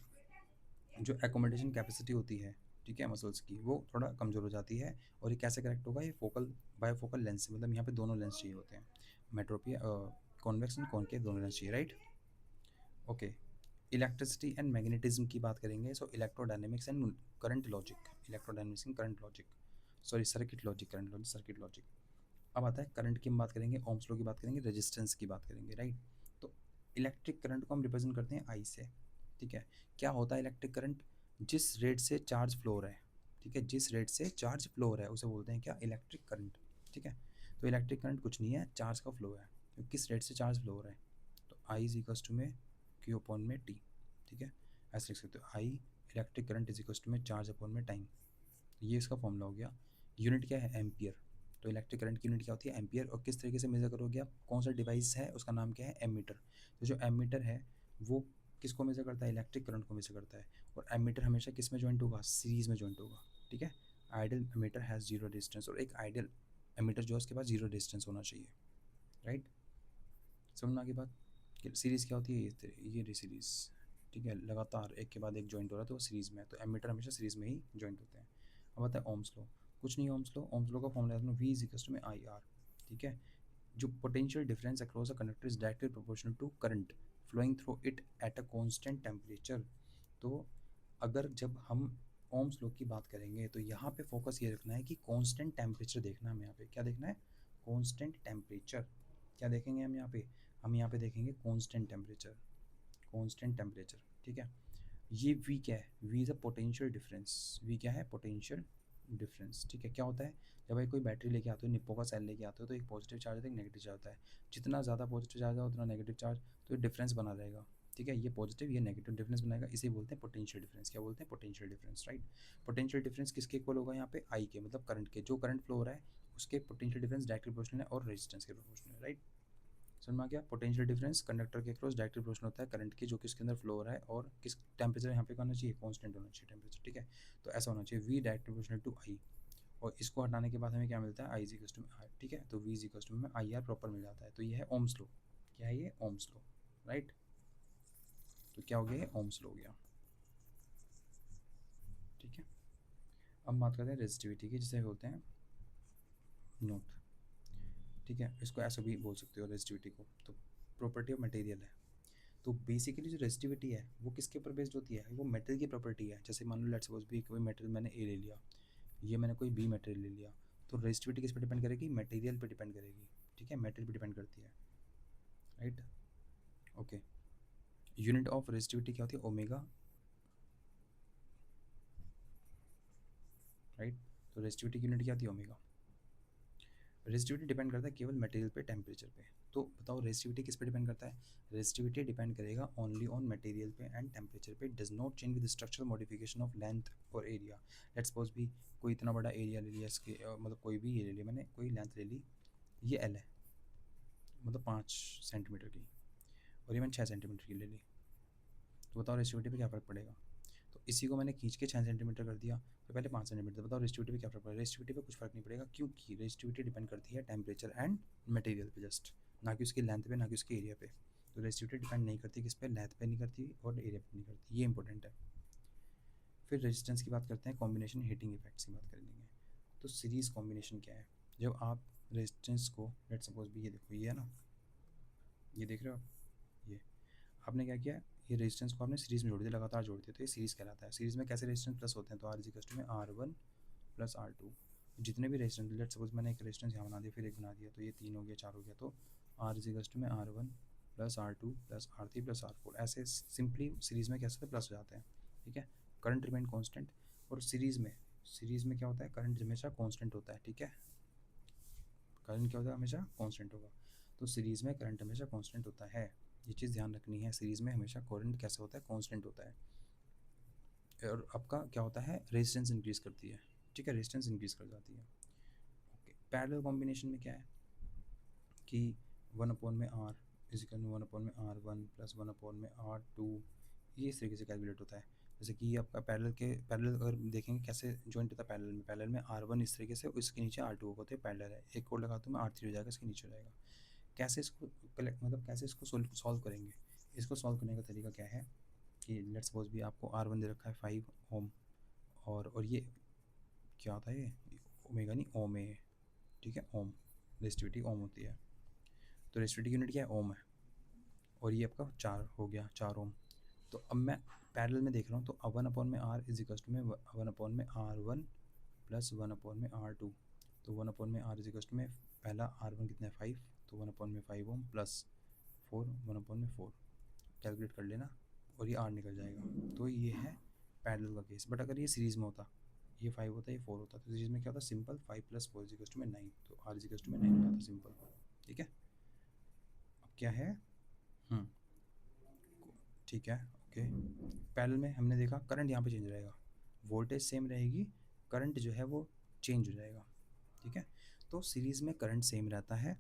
जो एकोमोडेशन कैपेसिटी होती है, ठीक है, मसल्स की, वो थोड़ा कमज़ोर हो जाती है। और ये कैसे करेक्ट होगा, ये फोकल बायोफोकल लेंस, मतलब यहाँ पे दोनों लेंस चाहिए होते हैं, मेट्रोपिया, कॉन्वेक्स एंड कॉनकेव दोनों लेंस चाहिए, right. Okay. Electricity and magnetism की बात करेंगे। So electrodynamics and current logic, electrodynamics and current logic, sorry circuit logic, current logic, circuit logic. अब आता है करंट की हम बात करेंगे, ओम्स लॉ की बात करेंगे, रेजिस्टेंस की बात करेंगे, राइट। तो इलेक्ट्रिक करंट को हम रिप्रेजेंट करते हैं आई से, ठीक है। क्या होता है इलेक्ट्रिक करंट, जिस रेट से चार्ज फ्लो हो रहा है, ठीक है, जिस रेट से चार्ज फ्लो हो रहा है उसे बोलते हैं क्या, इलेक्ट्रिक करंट, ठीक है। तो इलेक्ट्रिक करंट कुछ नहीं है, चार्ज का फ्लो है, तो किस रेट से चार्ज फ्लो हो रहा है, तो आई इज इक्वल्स टू में क्यू अपॉन में टी, ठीक है। ऐसे लिख सकते हो, I electric current is equals to में चार्ज अपॉन में टाइम, ये इसका फॉर्मूला हो गया। यूनिट क्या है, एम्पियर। तो इलेक्ट्रिक करंट की यूनिट क्या होती है, एम्पियर। और किस तरीके से मेजर करोगे आप, कौन सा डिवाइस है उसका नाम क्या है, एमीटर। तो जो एमीटर है वो किसको मेजर करता है, इलेक्ट्रिक करंट को मेजर करता है। और एमीटर हमेशा किस में जॉइंट होगा, सीरीज में जॉइंट होगा, ठीक है। Ideal ammeter has zero distance, और एक आइडियल एमीटर जो है उसके पास जीरो डिस्टेंस होना चाहिए, राइट। समझना की बात, कि सीरीज़ क्या होती है, ये रही सीरीज़, ठीक है, लगातार एक के बाद एक जॉइंट हो रहा है तो वो सीरीज़ में है, तो एमीटर हमेशा सीरीज़ में ही जॉइंट होते हैं। अब आता है ओम्स लॉ। कुछ नहीं, ओम्स लॉ का फॉर्मूला है वी इज इक्वल्स टू में आई आर, ठीक है। जो potential difference across a conductor is directly proportional to current flowing through it at a constant temperature. तो अगर जब हम ओम्स लॉ की बात करेंगे तो यहाँ पे फोकस ये रखना है कि कांस्टेंट टेम्परेचर देखना है हमें, यहाँ पे क्या देखना है, कांस्टेंट टेम्परेचर। क्या देखेंगे हम यहाँ पे, हम यहाँ पे देखेंगे कांस्टेंट टेम्परेचर, कांस्टेंट टेम्परेचर, ठीक है। ये वी क्या है, V is a potential difference, V क्या है, पोटेंशियल डिफरेंस, ठीक है। क्या होता है, जब भाई कोई बैटरी लेके आते हो, निप्पो का सेल लेके आते हो, तो एक पॉजिटिव चार्ज होता है, एक नेगेटिव चार्ज होता है। जितना ज़्यादा पॉजिटिव चार्ज है उतना नेगेटिव चार्ज, तो ये डिफरेंस बना रहेगा, ठीक है। ये पॉजिटिव ये नेगेटिव डिफरेंस बनाएगा, इसे बोलते हैं पोटेंशियल डिफरेंस। क्या बोलते हैं, potential difference, right. Potential difference किसके इक्वल होगा यहाँ पे, आई के, मतलब करंट के, जो करंट फ्लो हो रहा है उसके पोटेंशियल डिफरेंस डायरेक्टली प्रोपोर्शनल है और रेजिस्टेंस के प्रोपोर्शनल है, राइट। समझ में आ गया। पोटेंशियल डिफरेंस कंडक्टर के क्रॉस डायरेक्टली प्रोपोर्शनल होता है करंट के, जो कि इसके अंदर फ्लो हो रहा है, और किस टेम्परेचर यहाँ पे होना चाहिए, कांस्टेंट होना चाहिए टेम्परेचर, ठीक है। तो ऐसा होना चाहिए, वी डायरेक्टली प्रोपोर्शनल टू आई, और इसको हटाने के बाद हमें क्या मिलता है, आई इज इक्वल्स टू आर, ठीक है। तो वी इज इक्वल्स टू में आई आर प्रॉपर मिल जाता है। तो ये है ओम्स लॉ, क्या है ये, ओम्स लॉ, राइट। तो क्या हो गया, ये ओम्स लॉ हो गया, ठीक है। अब बात करते हैं रेजिस्टिविटी की, जिसे बोलते हैं नोट, ठीक है। इसको ऐसा भी बोल सकते हो रेजिस्टिविटी को। तो प्रॉपर्टी ऑफ मटेरियल है। तो बेसिकली जो रेजिस्टिविटी है वो किसके ऊपर बेस्ड होती है, वो मेटल की प्रॉपर्टी है। जैसे मान लो लेट्स सपोज भी कोई मेटल मैंने ए ले लिया, ये मैंने कोई बी मटेरियल ले लिया, तो रेजिस्टिविटी किस पे डिपेंड करेगी, मटेरियल पे डिपेंड करेगी, ठीक है, मेटेरियल पे डिपेंड करती है, right. Okay, unit of resistivity क्या होती है, ओमेगा, राइट। तो रेजिस्टिविटी की यूनिट क्या होती है, ओमेगा। रेजिस्टिविटी डिपेंड करता है केवल मटेरियल पे, टेम्परेचर पे। तो बताओ रेजिस्टिविटी किस पे डिपेंड करता है, रेजिस्टिविटी डिपेंड करेगा ओनली ऑन मटेरियल पे एंड टेम्परेचर पे, does not change with structural modification of length और एरिया। लेट्स सपोज भी कोई इतना बड़ा एरिया ले लिया इसके, मतलब कोई भी ये ले लिया मैंने, कोई लेंथ ले ली, ये एल है, मतलब 5 सेंटीमीटर की, और ये मैंने 6 सेंटीमीटर की ले ली, तो बताओ रेजिस्टिविटी पे क्या फ़र्क पड़ेगा। तो इसी को मैंने खींच के 6 सेंटीमीटर कर दिया, तो पहले 5 सेंटीमीटर, बताओ रेजिस्टिविटी पे क्या फ़र्क पड़ेगा। रेजिस्टिविटी पे कुछ फ़र्क नहीं पड़ेगा, क्योंकि रेजिस्टिविटी डिपेंड करती है टेम्परेचर एंड मटेरियल पे जस्ट, ना कि उसकी लेंथ पे, ना कि उसके एरिया पे। तो रेजिस्टिविटी डिपेंड नहीं करती किस पे, लेंथ पे नहीं करती और एरिया पे नहीं करती, ये इंपॉर्टेंट है। फिर रेजिस्टेंस की बात करते हैं, कॉम्बिनेशन हीटिंग इफेक्ट्स की बात कर लेंगे। तो सीरीज़ कॉम्बिनेशन क्या है, जब आप रेजिस्टेंस को, लेट सपोज भी ये देखो, ये है ना, ये देख रहे हो आप, ये आपने क्या किया, ये रेजिस्टेंस को आपने सीरीज़ में जोड़ दिया, लगातार जोड़ दिया, तो ये सीरीज़ कहलाता है। सीरीज़ में कैसे रेजिस्टेंस प्लस होते हैं, तो आर इज इक्वल टू में R1 प्लस R2, जितने भी रेजिस्टेंस, लेट सपोज मैंने एक रेजिस्टेंस यहाँ बना दिया, फिर एक बना दिया, तो ये 3 हो गया, 4 हो गया, तो आर इज इक्वल टू में R1 plus R2 plus R3 plus R4, ऐसे सिंपली सीरीज़ में कैसे प्लस हो जाते हैं, ठीक है। करंट रिमेन कॉन्स्टेंट, और सीरीज़ में क्या होता है, करंट हमेशा कॉन्स्टेंट होता है, ठीक है। करंट क्या होता है, हमेशा कॉन्स्टेंट होगा। तो सीरीज़ में करंट हमेशा कॉन्स्टेंट होता है, ये चीज़ ध्यान रखनी है। सीरीज़ में हमेशा करंट कैसे होता है, कॉन्स्टेंट होता है। और आपका क्या होता है, रेजिस्टेंस इंक्रीज़ करती है, ठीक है, रेजिस्टेंस इंक्रीज़ कर जाती है। ओके, पैरेलल कॉम्बिनेशन में क्या है कि 1/में R इज इक्वल टू 1/में R1 प्लस 1/में R2, ये इस तरीके से कैलकुलेट होता है। जैसे कि ये आपका पैरेलल अगर देखेंगे कैसे जॉइंट होता है, पैरेलल में R1 इस तरीके से, इसके नीचे R2 होगा, तो ये पैरेलल है। एक कोड लगाता हूँ मैं, R3 हो जाएगा, इसके नीचे हो जाएगा। कैसे इसको कलेक्ट, मतलब कैसे इसको सॉल्व करेंगे, इसको सॉल्व करने का तरीका क्या है कि लेट्स सपोज भी आपको R1 दे रखा है 5 ओम, और ये क्या होता है, ये ओमेगा नहीं, ओम है, ठीक है, ओम, रेजिस्टिविटी ओम होती है, तो रेजिस्टिविटी यूनिट क्या है, ओम है, और ये आपका 4 हो गया, 4 ओम। तो अब मैं पैरेलल में देख रहा हूँ, तो 1/में R इज इक्वल टू में 1/में R1 प्लस 1/में R2, तो 1/में R इज इक्वल टू में पहला R1 कितना है 5, तो 1/में 5 ओम प्लस 4 1/में 4, कैलकुलेट कर लेना, और ये R निकल जाएगा। तो ये है पैरेलल का केस। बट अगर ये सीरीज़ में होता, ये 5 होता, ये 4 होता, तो सीरीज़ में क्या होता, simple 5 plus 4 is equal to में 9, तो R इज इक्वल टू में 9 हो जाता, सिंपल, ठीक है। अब क्या है, हम्म, ठीक है, ओके। पैरेलल में हमने देखा करंट यहाँ पे चेंज रहेगा, वोल्टेज सेम रहेगी, करंट जो है वो चेंज हो जाएगा, ठीक है। तो सीरीज़ में करंट सेम रहता है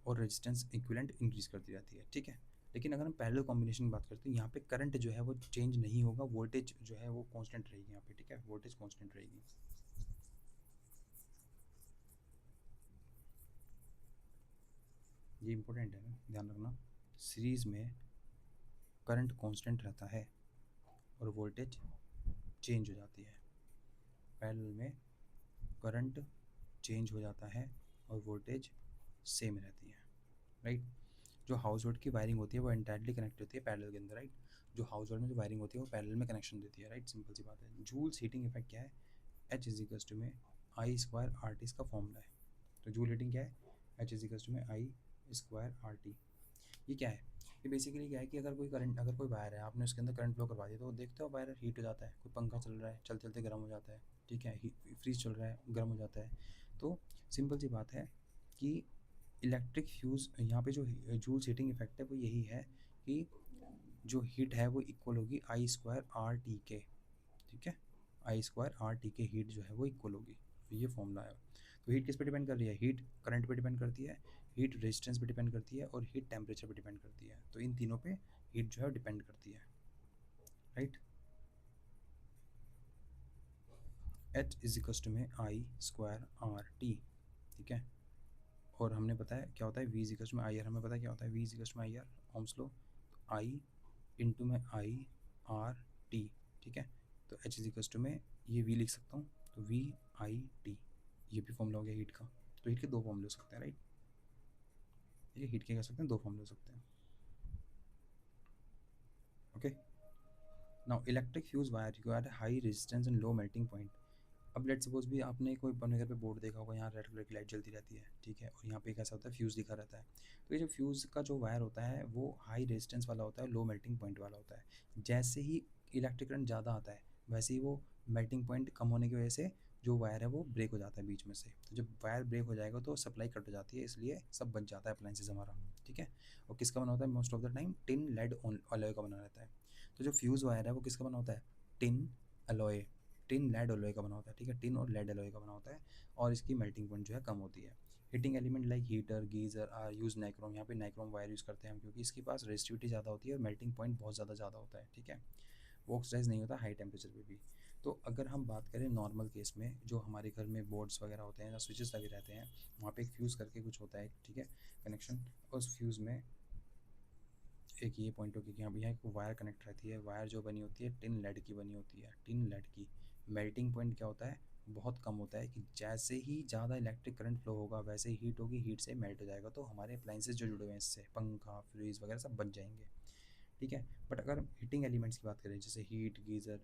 और रेजिस्टेंस इक्विवेलेंट इंक्रीज करती रहती है, ठीक है। लेकिन अगर हम पैरेलल कॉम्बिनेशन की बात करते हैं, यहाँ पे करंट जो है वो चेंज नहीं होगा, वोल्टेज जो है वो कांस्टेंट रहेगी यहाँ पे, ठीक है, वोल्टेज कांस्टेंट रहेगी। ये इंपॉर्टेंट है ना, ध्यान रखना। सीरीज़ में करंट कांस्टेंट रहता है और वोल्टेज चेंज हो जाती है, पैरेलल में करंट चेंज हो जाता है और वोल्टेज सेम रहती है, राइट। जो हाउस होल्ड की वायरिंग होती है वो एंटायरली कनेक्ट होती है पैरेलल के अंदर, राइट। जो हाउस होल्ड में जो वायरिंग होती है वो पैरेलल में कनेक्शन देती है, राइट, सिंपल सी बात है। जूल्स हीटिंग इफेक्ट क्या है, एच इज इक्वल टू में आई स्क्वायर आर टी, इसका फॉर्मूला है। तो जूल हीटिंग क्या है, एच इज इक्वल टू में आई स्क्वायर आर टी। ये क्या है, ये बेसिकली क्या है कि अगर कोई करंट, अगर कोई वायर है, आपने उसके अंदर करंट फ्लो करवा दिया, तो देखते हो वायर हीट हो जाता है, कोई पंखा चल रहा है, चलते चलते गर्म हो जाता है, ठीक है, फ्रीज चल रहा है, गर्म हो जाता है। तो सिंपल सी बात है कि इलेक्ट्रिक फ्यूज़, यहाँ पे जो जूल्स हीटिंग इफेक्ट है वो यही है कि जो हीट है वो इक्वल होगी आई स्क्वायर आर टी के, ठीक है, आई स्क्वायर आर टी के हीट जो है वो इक्वल होगी, तो ये फॉर्मूला है। तो हीट किस पे डिपेंड कर रही है, हीट करंट पे डिपेंड करती है, हीट रेजिस्टेंस पे डिपेंड करती है, और हीट टेम्परेचर पे डिपेंड करती है। तो इन तीनों पे हीट जो है डिपेंड करती है, right. H is equal to में आई स्क्वायर आर टी, ठीक है। और हमने पता है क्या होता है, वी इज इक्वल टू में आई आर, हमें पता है क्या होता है, वी इज इक्वल टू में I are, Ohm's law, I into में आई आर टी, ठीक है। तो एच इज इक्वल टू में ये वी लिख सकता हूँ, तो वी आई टी, ये भी फॉर्मूला हो गया हीट का। तो हीट के दो फॉर्मूले हो सकते हैं, राइट, ठीक है, हीट के कह सकते हैं दो फॉर्मूले हो सकते हैं, okay. Now electric fuse wire require high resistance and low melting point. अब लेट्स सपोज भी आपने कोई अपने घर पे बोर्ड देखा होगा, यहाँ रेड कलर की लाइट जलती रहती है, ठीक है, और यहाँ पे कैसा होता है, फ्यूज़ दिखा रहता है। तो ये जो फ्यूज़ का जो वायर होता है वो हाई रेजिस्टेंस वाला होता है, लो मेल्टिंग पॉइंट वाला होता है। जैसे ही इलेक्ट्रिक करंट ज़्यादा आता है वैसे ही वो मेल्टिंग पॉइंट कम होने की वजह से जो वायर है वो ब्रेक हो जाता है बीच में से। तो जब वायर ब्रेक हो जाएगा तो सप्लाई कट हो जाती है, इसलिए सब बच जाता है अप्लाइंसेस हमारा, ठीक है। और किसका बना होता है, most of the time tin lead alloy का बना रहता है। तो जो फ्यूज़ वायर है वो किसका बना होता है, tin alloy, tin lead alloy का बना होता है, ठीक है, टिन और लेड अलॉय का बना होता है। और इसकी मेल्टिंग पॉइंट जो है कम होती है। Heating element like heater geyser are use nichrome, यहाँ पे नाइक्रोम वायर यूज़ करते हैं हम क्योंकि इसके पास रेजिस्टिविटी ज़्यादा होती है और मेल्टिंग पॉइंट बहुत ज़्यादा होता है, ठीक है। वो ऑक्सीडाइज नहीं होता हाई टेम्परेचर पे भी। तो अगर हम बात करें नॉर्मल केस में, जो हमारे घर में बोर्ड्स वगैरह होते हैं या स्विचेस लगे रहते हैं, वहाँ पे एक फ्यूज़ करके कुछ होता है, ठीक है, कनेक्शन। उस फ्यूज़ में एक ये पॉइंट होगी कि यहाँ भैया एक वायर कनेक्ट रहती है, वायर जो बनी होती है टिन लेड की बनी होती है, टिन लेड की। मेल्टिंग पॉइंट क्या होता है, बहुत कम होता है, कि जैसे ही ज़्यादा इलेक्ट्रिक करंट फ्लो होगा वैसे ही हीट होगी, हीट से मेल्ट हो जाएगा, तो हमारे अप्लाइंसेस जो जुड़े हुए हैं इससे, पंखा फ्रीज वगैरह सब बच जाएंगे, ठीक है। बट अगर हम हीटिंग एलिमेंट्स की बात करें जैसे हीट गीज़र,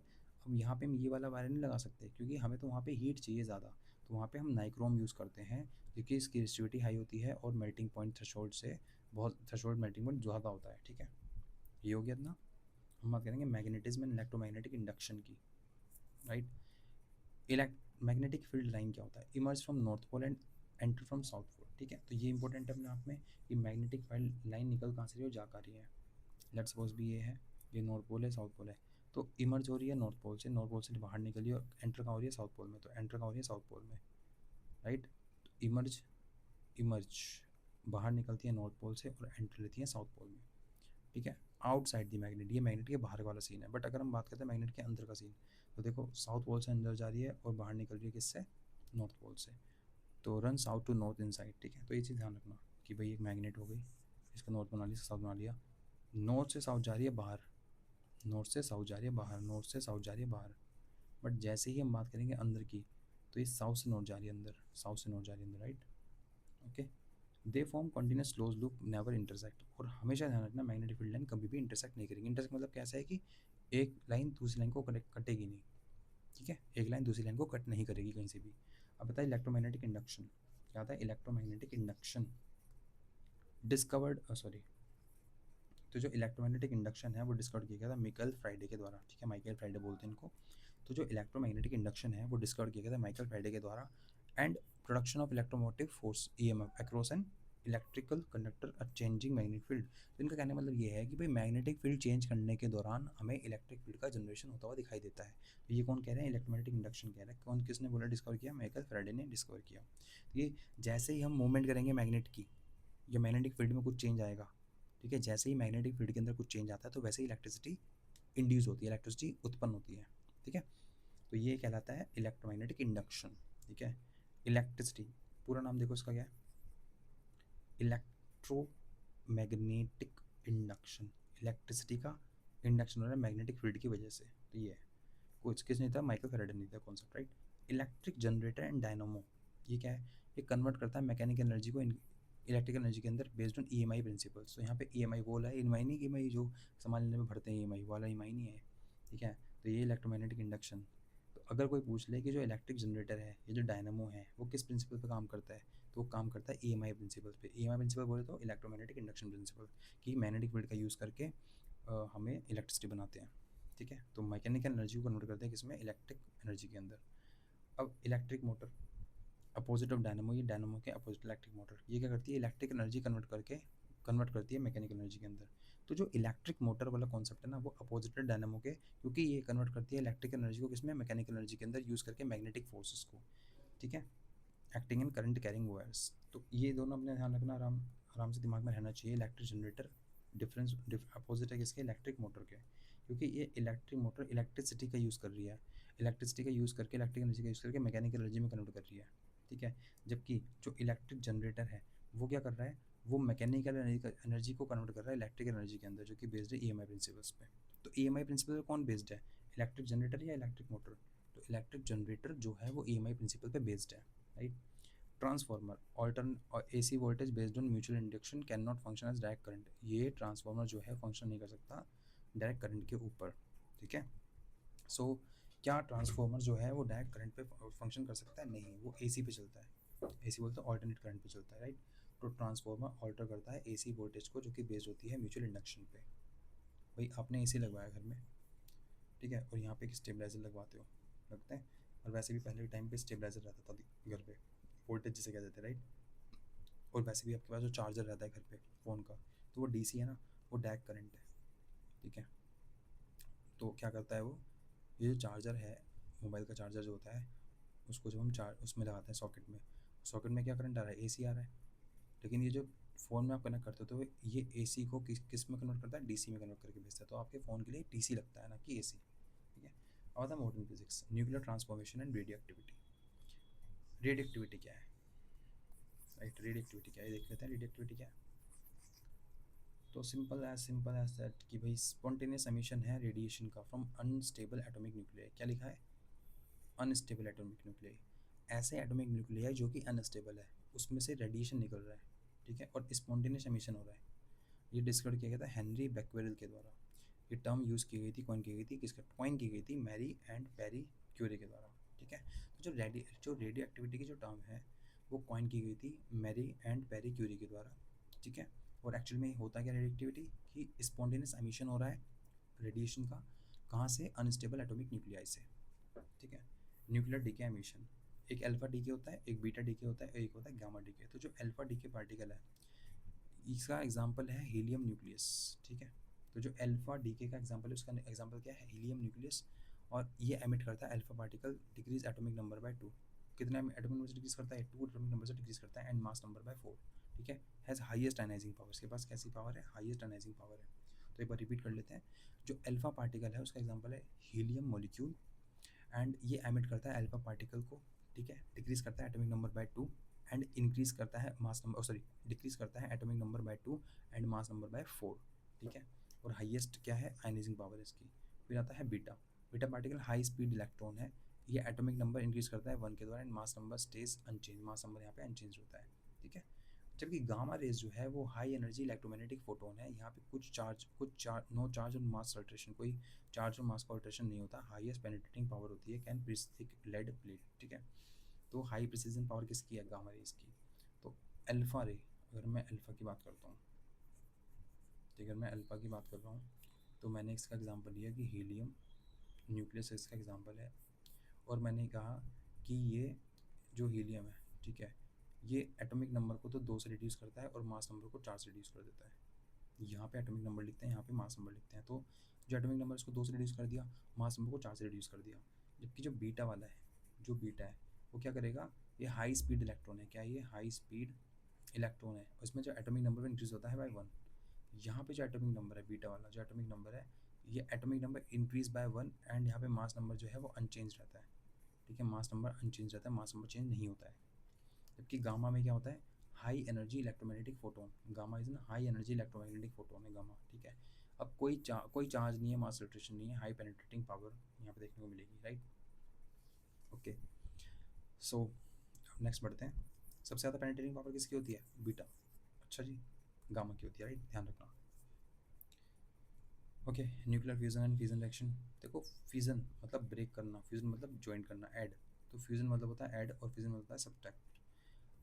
हम यहाँ पे हम ये वाला वायर नहीं लगा सकते क्योंकि हमें तो वहाँ पे हीट चाहिए ज़्यादा। तो वहाँ पे हम नाइक्रोम यूज़ करते हैं क्योंकि इसकी रेजिस्टिविटी हाई होती है और मेल्टिंग पॉइंट थ्रेशोल्ड से बहुत, थ्रेशोल्ड मेल्टिंग पॉइंट ज़्यादा होता है, ठीक है। ये हो गया ना। हम बात करेंगे मैग्नेटिज्म एंड इलेक्ट्रोमैग्नेटिक इंडक्शन की, right. Elect magnetic field line क्या होता है, emerge from north pole and enter from south pole, ठीक है। तो ये इंपॉर्टेंट है अपने आप में कि मैग्नेटिक फील्ड लाइन निकल कहाँ से रही है और जा कहाँ रही है। लेट्स सपोज भी ये है, ये नॉर्थ पोल है साउथ पोल है, तो इमर्ज हो रही है नॉर्थ पोल से, नॉर्थ पोल से बाहर निकली और एंटर कहाँ हो रही है, साउथ पोल में, तो एंटर कहाँ हो रही है, साउथ पोल में, राइट। इमर्ज, इमर्ज बाहर निकलती है नॉर्थ पोल से और एंटर लेती है साउथ पोल में, ठीक है। आउटसाइड दी मैग्नेट, ये मैग्नेट के बाहर वाला सीन है। बट अगर हम बात करते हैं मैग्नेट के अंदर का सीन, तो देखो साउथ पोल से अंदर जा रही है और बाहर निकल रही है किससे, नॉर्थ पोल से। तो run south to north inside, ठीक है। तो ये चीज़ ध्यान रखना कि भाई एक मैग्नेट हो गई, इसका नॉर्थ बना लिया, इसका साउथ बना लिया, नॉर्थ से साउथ जा रही है बाहर, नॉर्थ से साउथ जा रही है बाहर, नॉर्थ से साउथ जा रही है बाहर। बट जैसे ही हम बात करेंगे अंदर की, तो ये साउथ से नॉर्थ जा रही है अंदर, साउथ से नॉर्थ जा रही है अंदर, right, okay. They form continuous close loop never intersect, और हमेशा ध्यान रखना मैग्नेटिक फील्ड लाइन कभी भी इंटरसेक्ट नहीं करेगी। इंटरसेक्ट मतलब कैसा है कि एक लाइन दूसरी लाइन को कनेक्ट कटेगी नहीं, ठीक है, एक लाइन दूसरी लाइन को कट नहीं करेगी कहीं से भी। अब बताइए इलेक्ट्रोमैग्नेटिक इंडक्शन क्या होता है, इलेक्ट्रोमैग्नेटिक इंडक्शन डिस्कवर्ड, सॉरी, तो जो इलेक्ट्रोमैग्नेटिक इंडक्शन है वो डिस्कवर किया गया था माइकल फ्राइडे के द्वारा, ठीक है, माइकल फ्राइडे बोलते हैं इनको। तो जो इलेक्ट्रोमैग्नेटिक इंडक्शन है वो डिस्कवर किया गया था माइकल फ्राइडे के द्वारा। And production of electromotive force EMF across an electrical conductor a changing magnetic field. तो इनका कहने का मतलब ये है कि भाई मैग्नेटिक फील्ड चेंज करने के दौरान हमें इलेक्ट्रिक फील्ड का जनरेशन होता हुआ दिखाई देता है। तो ये कौन कह रहे हैं, इलेक्ट्रोमैग्नेटिक इंडक्शन कह रहे हैं। कौन, किसने बोला डिस्कवर किया, माइकल फ्राइडे ने डिस्कवर किया। तो ये जैसे ही हम मूवमेंट करेंगे मैग्नेट की या मैग्नेटिक फील्ड में कुछ चेंज आएगा, ठीक है, जैसे ही मैग्नेटिक फील्ड के अंदर कुछ चेंज आता है तो वैसे ही इलेक्ट्रिसिटी इंड्यूस होती है, इलेक्ट्रिसिटी उत्पन्न होती है, ठीक है। तो ये कहलाता है इलेक्ट्रोमैग्नेटिक इंडक्शन, ठीक है। इलेक्ट्रिसिटी पूरा नाम देखो इसका क्या है, इलेक्ट्रोमैग्नेटिक इंडक्शन। इलेक्ट्रिसिटी का इंडक्शन हो रहा है मैग्नेटिक फील्ड की वजह से। तो ये है, कुछ किसने था, माइकल फैराडे ने था concept, right. Electric generator and dynamo, ये क्या है, ये कन्वर्ट करता है मैकेनिकल एनर्जी को इलेक्ट्रिकल एनर्जी के अंदर बेस्ड ऑन ईएमआई प्रिंसिपल्स। तो यहाँ पे ईएमआई बोला है, ईएमआई नहीं, ईएमआई जो सामान लेने में भरते हैं ईएमआई वाला ईएमआई नहीं है, ठीक है। तो ये इलेक्ट्रोमैग्नेटिक इंडक्शन। तो अगर कोई पूछ ले कि जो इलेक्ट्रिक जनरेटर है, ये जो डायनामो है, वो किस प्रिंसिपल पे काम करता है, तो वो काम करता है ईएमआई प्रिंसिपल पे। ईएमआई प्रिंसिपल बोले तो इलेक्ट्रोमैग्नेटिक इंडक्शन प्रिंसिपल, कि मैग्नेटिक फील्ड का यूज़ करके हमें इलेक्ट्रिसिटी बनाते हैं, ठीक है। तो मैकेनिकल एनर्जी को कन्वर्ट करते हैं किसमें, इलेक्ट्रिक एनर्जी के अंदर। अब electric motor opposite of dynamo, ये डायनामो के अपोजिट इलेक्ट्रिक मोटर, ये क्या करती है, इलेक्ट्रिक एनर्जी कन्वर्ट करती है मैकेनिकल एनर्जी के अंदर। तो जो इलेक्ट्रिक मोटर वाला कॉन्सेप्ट है ना, वो अपोजिट है डायनामो के, क्योंकि ये कन्वर्ट करती है इलेक्ट्रिक एनर्जी को किसमें, मैकेनिकल एनर्जी के अंदर यूज़ करके मैग्नेटिक फोर्सेस को, ठीक है, acting in current carrying wires. तो ये दोनों अपने ध्यान रखना, आराम आराम से दिमाग में रहना चाहिए। इलेक्ट्रिक जनरेटर डिफरेंस अपोजिट है किसके, इलेक्ट्रिक मोटर के, क्योंकि ये इलेक्ट्रिक मोटर इलेक्ट्रिसिटी का यूज़ कर रही है, इलेक्ट्रिसिटी का यूज़ करके, इलेक्ट्रिक एनर्जी का यूज़ करके मैकेनिकल एनर्जी में कन्वर्ट कर रही है, ठीक है। जबकि जो इलेक्ट्रिक जनरेटर है वो क्या कर रहा है, वो मैकेनिकल एनर्जी को कन्वर्ट कर रहा है इलेक्ट्रिक एनर्जी के अंदर, जो कि बेस्ड है ईएमआई प्रिंसिपल्स पे। तो ईएमआई प्रिंसिपल पे कौन बेस्ड है, इलेक्ट्रिक जनरेटर या इलेक्ट्रिक मोटर। तो इलेक्ट्रिक जनरेटर जो है वो ईएमआई प्रिंसिपल पे बेस्ड है, राइट। ट्रांसफार्मर ऑल्टर्न और AC voltage based on mutual induction can not function as direct current, ये ट्रांसफार्मर जो है फंक्शन नहीं कर सकता डायरेक्ट करंट के ऊपर, ठीक है। सो क्या ट्रांसफार्मर जो है वो डायरेक्ट करंट पे फंक्शन कर सकता है? नहीं, वो एसी पे चलता है। एसी बोलते हैं ऑल्टरनेट करंट पे चलता है, राइट। तो ट्रांसफार्मर ऑल्टर करता है एसी वोल्टेज को, जो कि बेस्ड होती है म्यूचुअल इंडक्शन पे। भाई आपने एसी लगवाया घर में, ठीक है, और यहाँ पे एक स्टेबलाइजर लगवाते हो, लगता है। और वैसे भी पहले के टाइम पे स्टेबलाइजर रहता था घर पे, वोल्टेज जिसे कहते थे, राइट। और वैसे भी आपके पास जो चार्जर रहता है घर पे फ़ोन का, तो वो डीसी है ना, वो डायरेक्ट करंट है, ठीक है। तो क्या करता है वो, ये जो चार्जर है, मोबाइल का चार्जर जो होता है, उसको जब हम चार्ज उसमें लगाते हैं सॉकेट में क्या करंट आ रहा है? एसी आ रहा है। लेकिन ये जो फ़ोन में आप कनेक्ट करते हो, तो ये एसी को किस में कन्वर्ट करता है? डीसी में कन्वर्ट करके भेजता है। तो आपके फ़ोन के लिए डीसी लगता है, ना कि एसी, ठीक है। अब आता है modern physics, nuclear transformation and radio activity. Radio activity क्या है, राइट? रेडियो एक्टिविटी क्या है, देख लेते हैं रेडियो एक्टिविटी क्या है। तो सिंपल एज दैट कि भाई स्पॉन्टेनियस एमिशन है रेडिएशन का फ्रॉम अनस्टेबल एटॉमिक न्यूक्लियाई। क्या लिखा है? Unstable atomic nuclei. ऐसे एटॉमिक न्यूक्लियाई जो कि अनस्टेबल है, उसमें से रेडिएशन निकल रहा है, ठीक है, और स्पॉन्टेनियस एमिशन हो रहा है। ये डिस्कवर किया गया था हेनरी बैक्वेरेल के द्वारा। ये टर्म यूज़ की गई थी, कौन की गई थी, किसका कॉइन की गई थी? मैरी एंड पेरी क्यूरी के द्वारा, ठीक है। तो जो रेडियो एक्टिविटी की जो टर्म है, वो कॉइन की गई थी मैरी एंड पेरी क्यूरी के द्वारा, ठीक है। और एक्चुअल में होता क्या रेडियो एक्टिविटी, कि स्पॉन्टेनियस एमिशन हो रहा है रेडिएशन का, कहाँ से? अनस्टेबल एटॉमिक न्यूक्लियाई से, ठीक है। न्यूक्लियर डीके एमिशन, एक अल्फा डीके होता है, एक बीटा डीके होता है, एक होता है गामा डीके। तो जो अल्फा डीके पार्टिकल है, इसका एग्जांपल है हीलियम न्यूक्लियस, ठीक है। तो जो अल्फा डीके का एग्जांपल है, उसका एग्जांपल क्या है? Helium nucleus. और ये एमिट करता है alpha particle decrease atomic number by 2। कितना एटॉमिक नंबर से डिक्रीज करता है? 2 एटॉमिक नंबर से डिक्रीज करता है, एंड मास नंबर बाय 4, ठीक है। हैज़ हाईएस्ट आयनाइजिंग पावर, इसके पास कैसी पावर है? हाईएस्ट आयनाइजिंग पावर है। तो एक बार रिपीट कर लेते हैं। जो अल्फा पार्टिकल है, उसका एग्जाम्पल है हीलियम मॉलिक्यूल, एंड ये एमिट करता है अल्फा पार्टिकल को, ठीक है, डिक्रीज करता है atomic number by 2, and increase करता है मास नंबर, सॉरी, डिक्रीज करता है atomic number by 2 and mass number by 4, ठीक है। और हाईएस्ट क्या है? आयनाइजिंग पावर इसकी। फिर आता है beta. Beta particle high speed electron है, ये एटॉमिक नंबर इंक्रीज करता है 1 के द्वारा, and mass number stays unchanged, mass number यहाँ पे अनचेंज होता है, ठीक है। जबकि गामा रेज जो है वो हाई एनर्जी इलेक्ट्रोमैग्नेटिक फोटोन है, यहाँ पे कुछ चार्ज नो चार्ज और मास अल्ट्रेशन, कोई चार्ज और मास का अल्ट्रेशन नहीं होता। हाईएस्ट पेनिट्रेटिंग पावर होती है कैन प्रिस थिक लेड प्लेट, ठीक है। तो हाई प्रिसीजन पावर किसकी है? गामा रेज की। तो अल्फा रे, अगर मैं अल्फा की बात करता हूँ, ठीक है, मैं अल्फा की बात कर रहा हूँ, तो मैंने इसका एग्जांपल लिया कि हीलियम न्यूक्लियस इसका एग्जांपल है। और मैंने कहा कि ये जो हीलियम है, ठीक है, ये एटॉमिक नंबर को तो 2 से रिड्यूस करता है और मास नंबर को 4 से रिड्यूस कर देता है। यहाँ पे एटॉमिक नंबर लिखते हैं, यहाँ पे मास नंबर लिखते हैं। तो जो एटॉमिक नंबर इसको 2 से रिड्यूस कर दिया, मास नंबर को 4 से रिड्यूस कर दिया। जबकि जो बीटा वाला है, जो बीटा है, वो क्या करेगा? ये हाई स्पीड इलेक्ट्रॉन है। क्या ये हाई स्पीड इलेक्ट्रॉन है? उसमें जो एटॉमिक नंबर इंक्रीज होता है बाय 1। यहाँ पे जो एटॉमिक नंबर है, बीटा वाला जो एटॉमिक नंबर है, ये atomic number increase by 1, and यहाँ पे मास नंबर जो है वो अनचेंज रहता है, ठीक है। मास नंबर अनचेंज रहता है, मास नंबर चेंज नहीं होता है। जबकि गामा में क्या होता है? High energy electromagnetic photon. Gamma is ना हाई एनर्जी इलेक्ट्रोमैग्नेटिक फोटोन है गामा, ठीक है। अब कोई चार्ज नहीं है, मास अल्ट्रेशन नहीं है, हाई पेनिट्रेटिंग पावर यहाँ पे देखने को मिलेगी, राइट। ओके, सो नेक्स्ट बढ़ते हैं। सबसे ज़्यादा पेनिट्रेटिंग पावर किसकी होती है? बीटा। अच्छा जी, गामा की होती है, राइट, ध्यान रखना। Okay, nuclear fusion and fusion reaction. देखो, फ्यूजन मतलब ब्रेक करना, फ्यूजन मतलब ज्वाइन करना, ऐड। तो फ्यूजन मतलब होता है ऐड, और फ्यूजन मतलब होता है सब्ट्रैक्ट।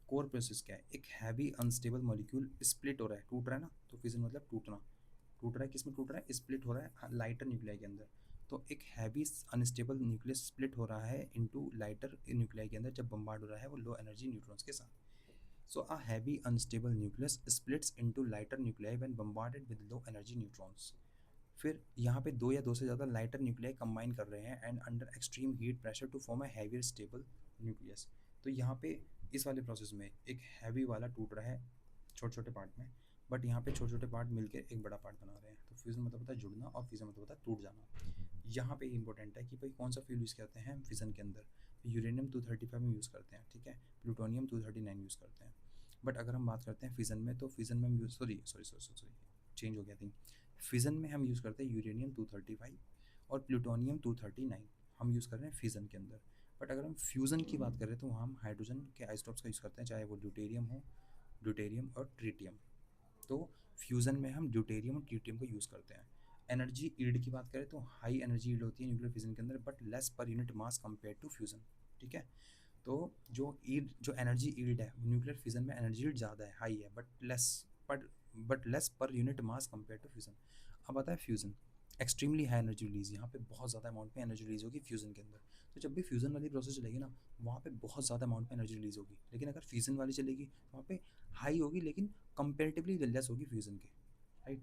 कोर प्रोसेस क्या है? एक हैवी अनस्टेबल मॉलिक्यूल स्प्लिट हो रहा है, टूट रहा है ना, तो फ्यूजन मतलब टूटना। टूट रहा है, किसमें टूट रहा है? स्प्लिट हो रहा है लाइटर न्यूक्लियाई के अंदर। तो एक हैवी अनस्टेबल न्यूक्लियस स्प्लिट हो रहा है इनटू लाइटर न्यूक्लियाई के अंदर, जब बम्बार्ड हो रहा है वो लो एनर्जी न्यूट्रॉन्स के साथ। So a heavy unstable nucleus splits into lighter nuclei when bombarded with low energy neutrons. फिर यहाँ पे 2 या 2 से ज़्यादा लाइटर न्यूक्लियाई कंबाइन कर रहे हैं and under extreme heat pressure to form a heavier stable nucleus. तो यहाँ पे इस वाले प्रोसेस में एक हैवी वाला टूट रहा है छोटे छोटे पार्ट में, बट यहाँ पे छोटे छोटे पार्ट मिलकर एक बड़ा पार्ट बना रहे हैं। तो फ्यूजन मतलब होता है जुड़ना, और फ्यूजन मतलब होता है टूट जाना। यहाँ पे इंपॉर्टेंट है कि भाई कौन सा फ्यूल यूज़ करते हैं फ्यूजन के अंदर। यूरेनियम 235 में यूज़ करते हैं, ठीक है। प्लूटोनियम 239 यूज़ करते हैं। बट अगर हम बात करते हैं फ्यूजन में, तो फ्यूजन में हम use sorry sorry sorry sorry change हो गया थिंग। फिज़न में हम यूज़ करते हैं यूरेनियम 235 और प्लूटोनियम 239 हम यूज़ कर रहे हैं फिज़न के अंदर। बट अगर हम फ्यूज़न की बात करें तो वहाँ हम हाइड्रोजन के आइसोटोप्स का यूज़ करते हैं, चाहे वो ड्यूटेरियम और ट्रिटियम। तो फ्यूज़न में हम ड्यूटेरियम और ट्रिटियम को यूज़ करते हैं। एनर्जी ईल्ड की बात करें तो हाई एनर्जी ईल्ड होती है न्यूक्लियर फिजन के अंदर, but less per unit mass compare to fusion. ठीक है, तो जो एनर्जी ईल्ड है न्यूक्लियर फिजन में एनर्जी ईल्ड ज़्यादा है, हाई है, but less per unit mass compare to fusion. अब आता है fusion, extremely high energy release, यहाँ पे बहुत ज़्यादा अमाउंट में एनर्जी रिलीज होगी फ्यूजन के अंदर। तो जब भी फ्यूजन वाली प्रोसेस चलेगी ना, वहाँ पे बहुत ज़्यादा अमाउंट में एनर्जी रिलीज होगी, लेकिन अगर फ्यूजन वाली चलेगी तो वहाँ पे हाई होगी लेकिन कंपेरेटिवली लेस होगी फ्यूजन के। राइट,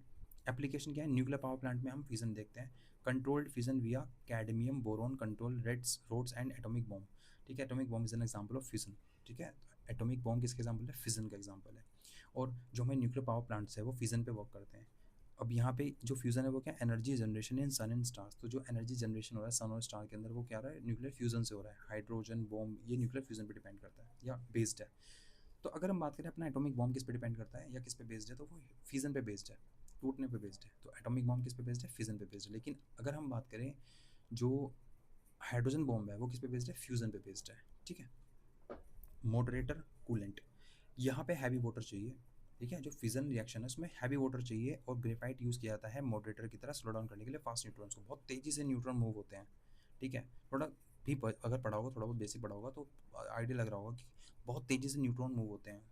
एप्लीकेशन क्या है, न्यूक्लियर पावर प्लांट में हम फ्यूजन देखते हैं, controlled fusion via cadmium boron control rods rods and atomic bomb. ठीक है, atomic bomb is an example of fusion. ठीक है, एटॉमिक बॉम्ब किसके एग्जांपल है, फिजन का एग्जांपल है। और जो हमारे न्यूक्लियर पावर प्लांट्स है वो फिजन पे वर्क करते हैं। अब यहाँ पे जो फ्यूजन है वो क्या, energy generation in sun and stars. तो जो एनर्जी जनरेशन हो रहा है सन और स्टार के अंदर वो क्या रहा है, न्यूक्लियर फ्यूजन से हो रहा है। हाइड्रोजन बॉम्ब ये न्यूक्लियर फ्यूजन पे डिपेंड करता है या बेस्ड है। तो अगर हम बात करें अपना एटॉमिक बॉम्ब किस पे डिपेंड करता है या किस पे बेस्ड है, तो वो फ्यूजन पे बेस्ड है, टूटने पे बेस्ड है। तो एटॉमिक बॉम्ब किस पे बेस्ड है, फ्यूजन पे बेस्ड है। लेकिन अगर हम बात करें जो हाइड्रोजन बॉम्ब है वो किस पे बेस्ड है, फ्यूजन पे बेस्ड है। ठीक है, मॉडरेटर कूलेंट, यहाँ पे हैवी वाटर चाहिए। ठीक है, जो फिजन रिएक्शन है उसमें हैवी वाटर चाहिए और ग्रेफाइट यूज़ किया जाता है मॉडरेटर की तरह स्लो डाउन करने के लिए फास्ट न्यूट्रॉन्स को। बहुत तेज़ी से न्यूट्रॉन मूव होते हैं। ठीक है, थोड़ा भी अगर पढ़ा होगा, थोड़ा बहुत बेसिक पढ़ा होगा तो आइडिया लग रहा होगा कि बहुत तेज़ी से न्यूट्रॉन मूव होते हैं।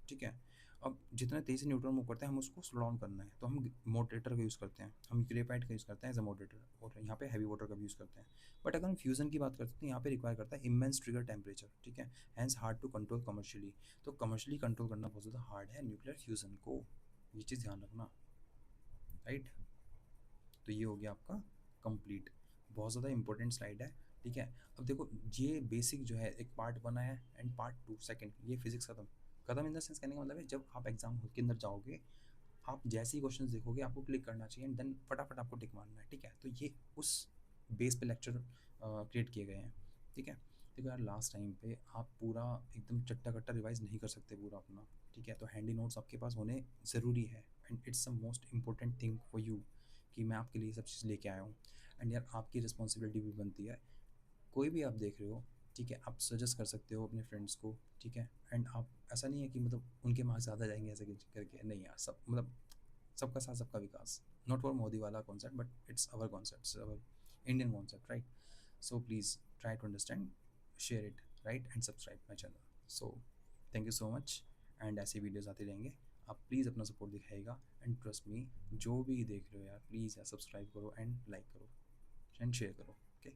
ठीक है, अब जितना तेज़ी से न्यूट्रॉन मूव करते हैं हम उसको स्लो डाउन करना है तो हम मॉडरेटर का यूज़ करते हैं, हम ग्रेफाइट का यूज़ करते हैं एज अ मॉडरेटर, और यहाँ पे हैवी वाटर का भी यूज़ करते हैं। बट अगर हम फ्यूजन की बात करते हैं तो यहाँ पे रिक्वायर करता है इमेंस ट्रिगर टेम्परेचर। ठीक है, hence hard to control commercially. तो कमर्शियली कंट्रोल करना बहुत ज़्यादा हार्ड है न्यूक्लियर फ्यूजन को, ये चीज़ ध्यान रखना। राइट, तो ये हो गया आपका कंप्लीट, बहुत ज़्यादा इंपॉर्टेंट स्लाइड है। ठीक है, अब देखो ये बेसिक जो है एक पार्ट 1 है एंड पार्ट 2 सेकंड, ये फिजिक्स खत्म। खत्म इन द सेंस कहने का मतलब है जब आप एग्जाम हॉल के अंदर जाओगे, आप जैसे ही क्वेश्चन देखोगे आपको क्लिक करना चाहिए एंड देन फटाफट आपको टिक मारना है। ठीक है, तो ये उस बेस पे लेक्चर क्रिएट किए गए हैं। ठीक है, देखो यार लास्ट टाइम पे आप पूरा एकदम चट्टा कट्टा रिवाइज नहीं कर सकते पूरा अपना। ठीक है, तो हैंडी नोट्स आपके पास होने ज़रूरी है and it's the most important thing for you कि मैं आपके लिए सब चीज़ लेके आया हूँ। एंड यार आपकी रिस्पॉन्सिबिलिटी भी बनती है, कोई भी आप देख रहे हो, ठीक है, आप सजेस्ट कर सकते हो अपने फ्रेंड्स को। ठीक है, एंड आप ऐसा नहीं है कि मतलब उनके मार्क्स ज़्यादा जाएंगे ऐसे करके, नहीं यार, सब मतलब सबका साथ सबका विकास, नॉट फॉर मोदी वाला concept but it's our concept, our Indian concept. Right, so please try to understand, share it, right, and subscribe my channel. So thank you so much, and ऐसे वीडियोज़ आते रहेंगे। आप प्लीज़ अपना सपोर्ट दिखाइएगा and trust me, जो भी देख रहे हो यार प्लीज़ यार सब्सक्राइब करो एंड लाइक करो एंड शेयर करो। Okay,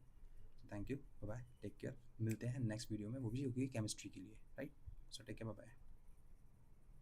thank you, bye bye, take care, मिलते हैं नेक्स्ट वीडियो में, वो भी होगी केमिस्ट्री के लिए। Right, so take care, bye bye.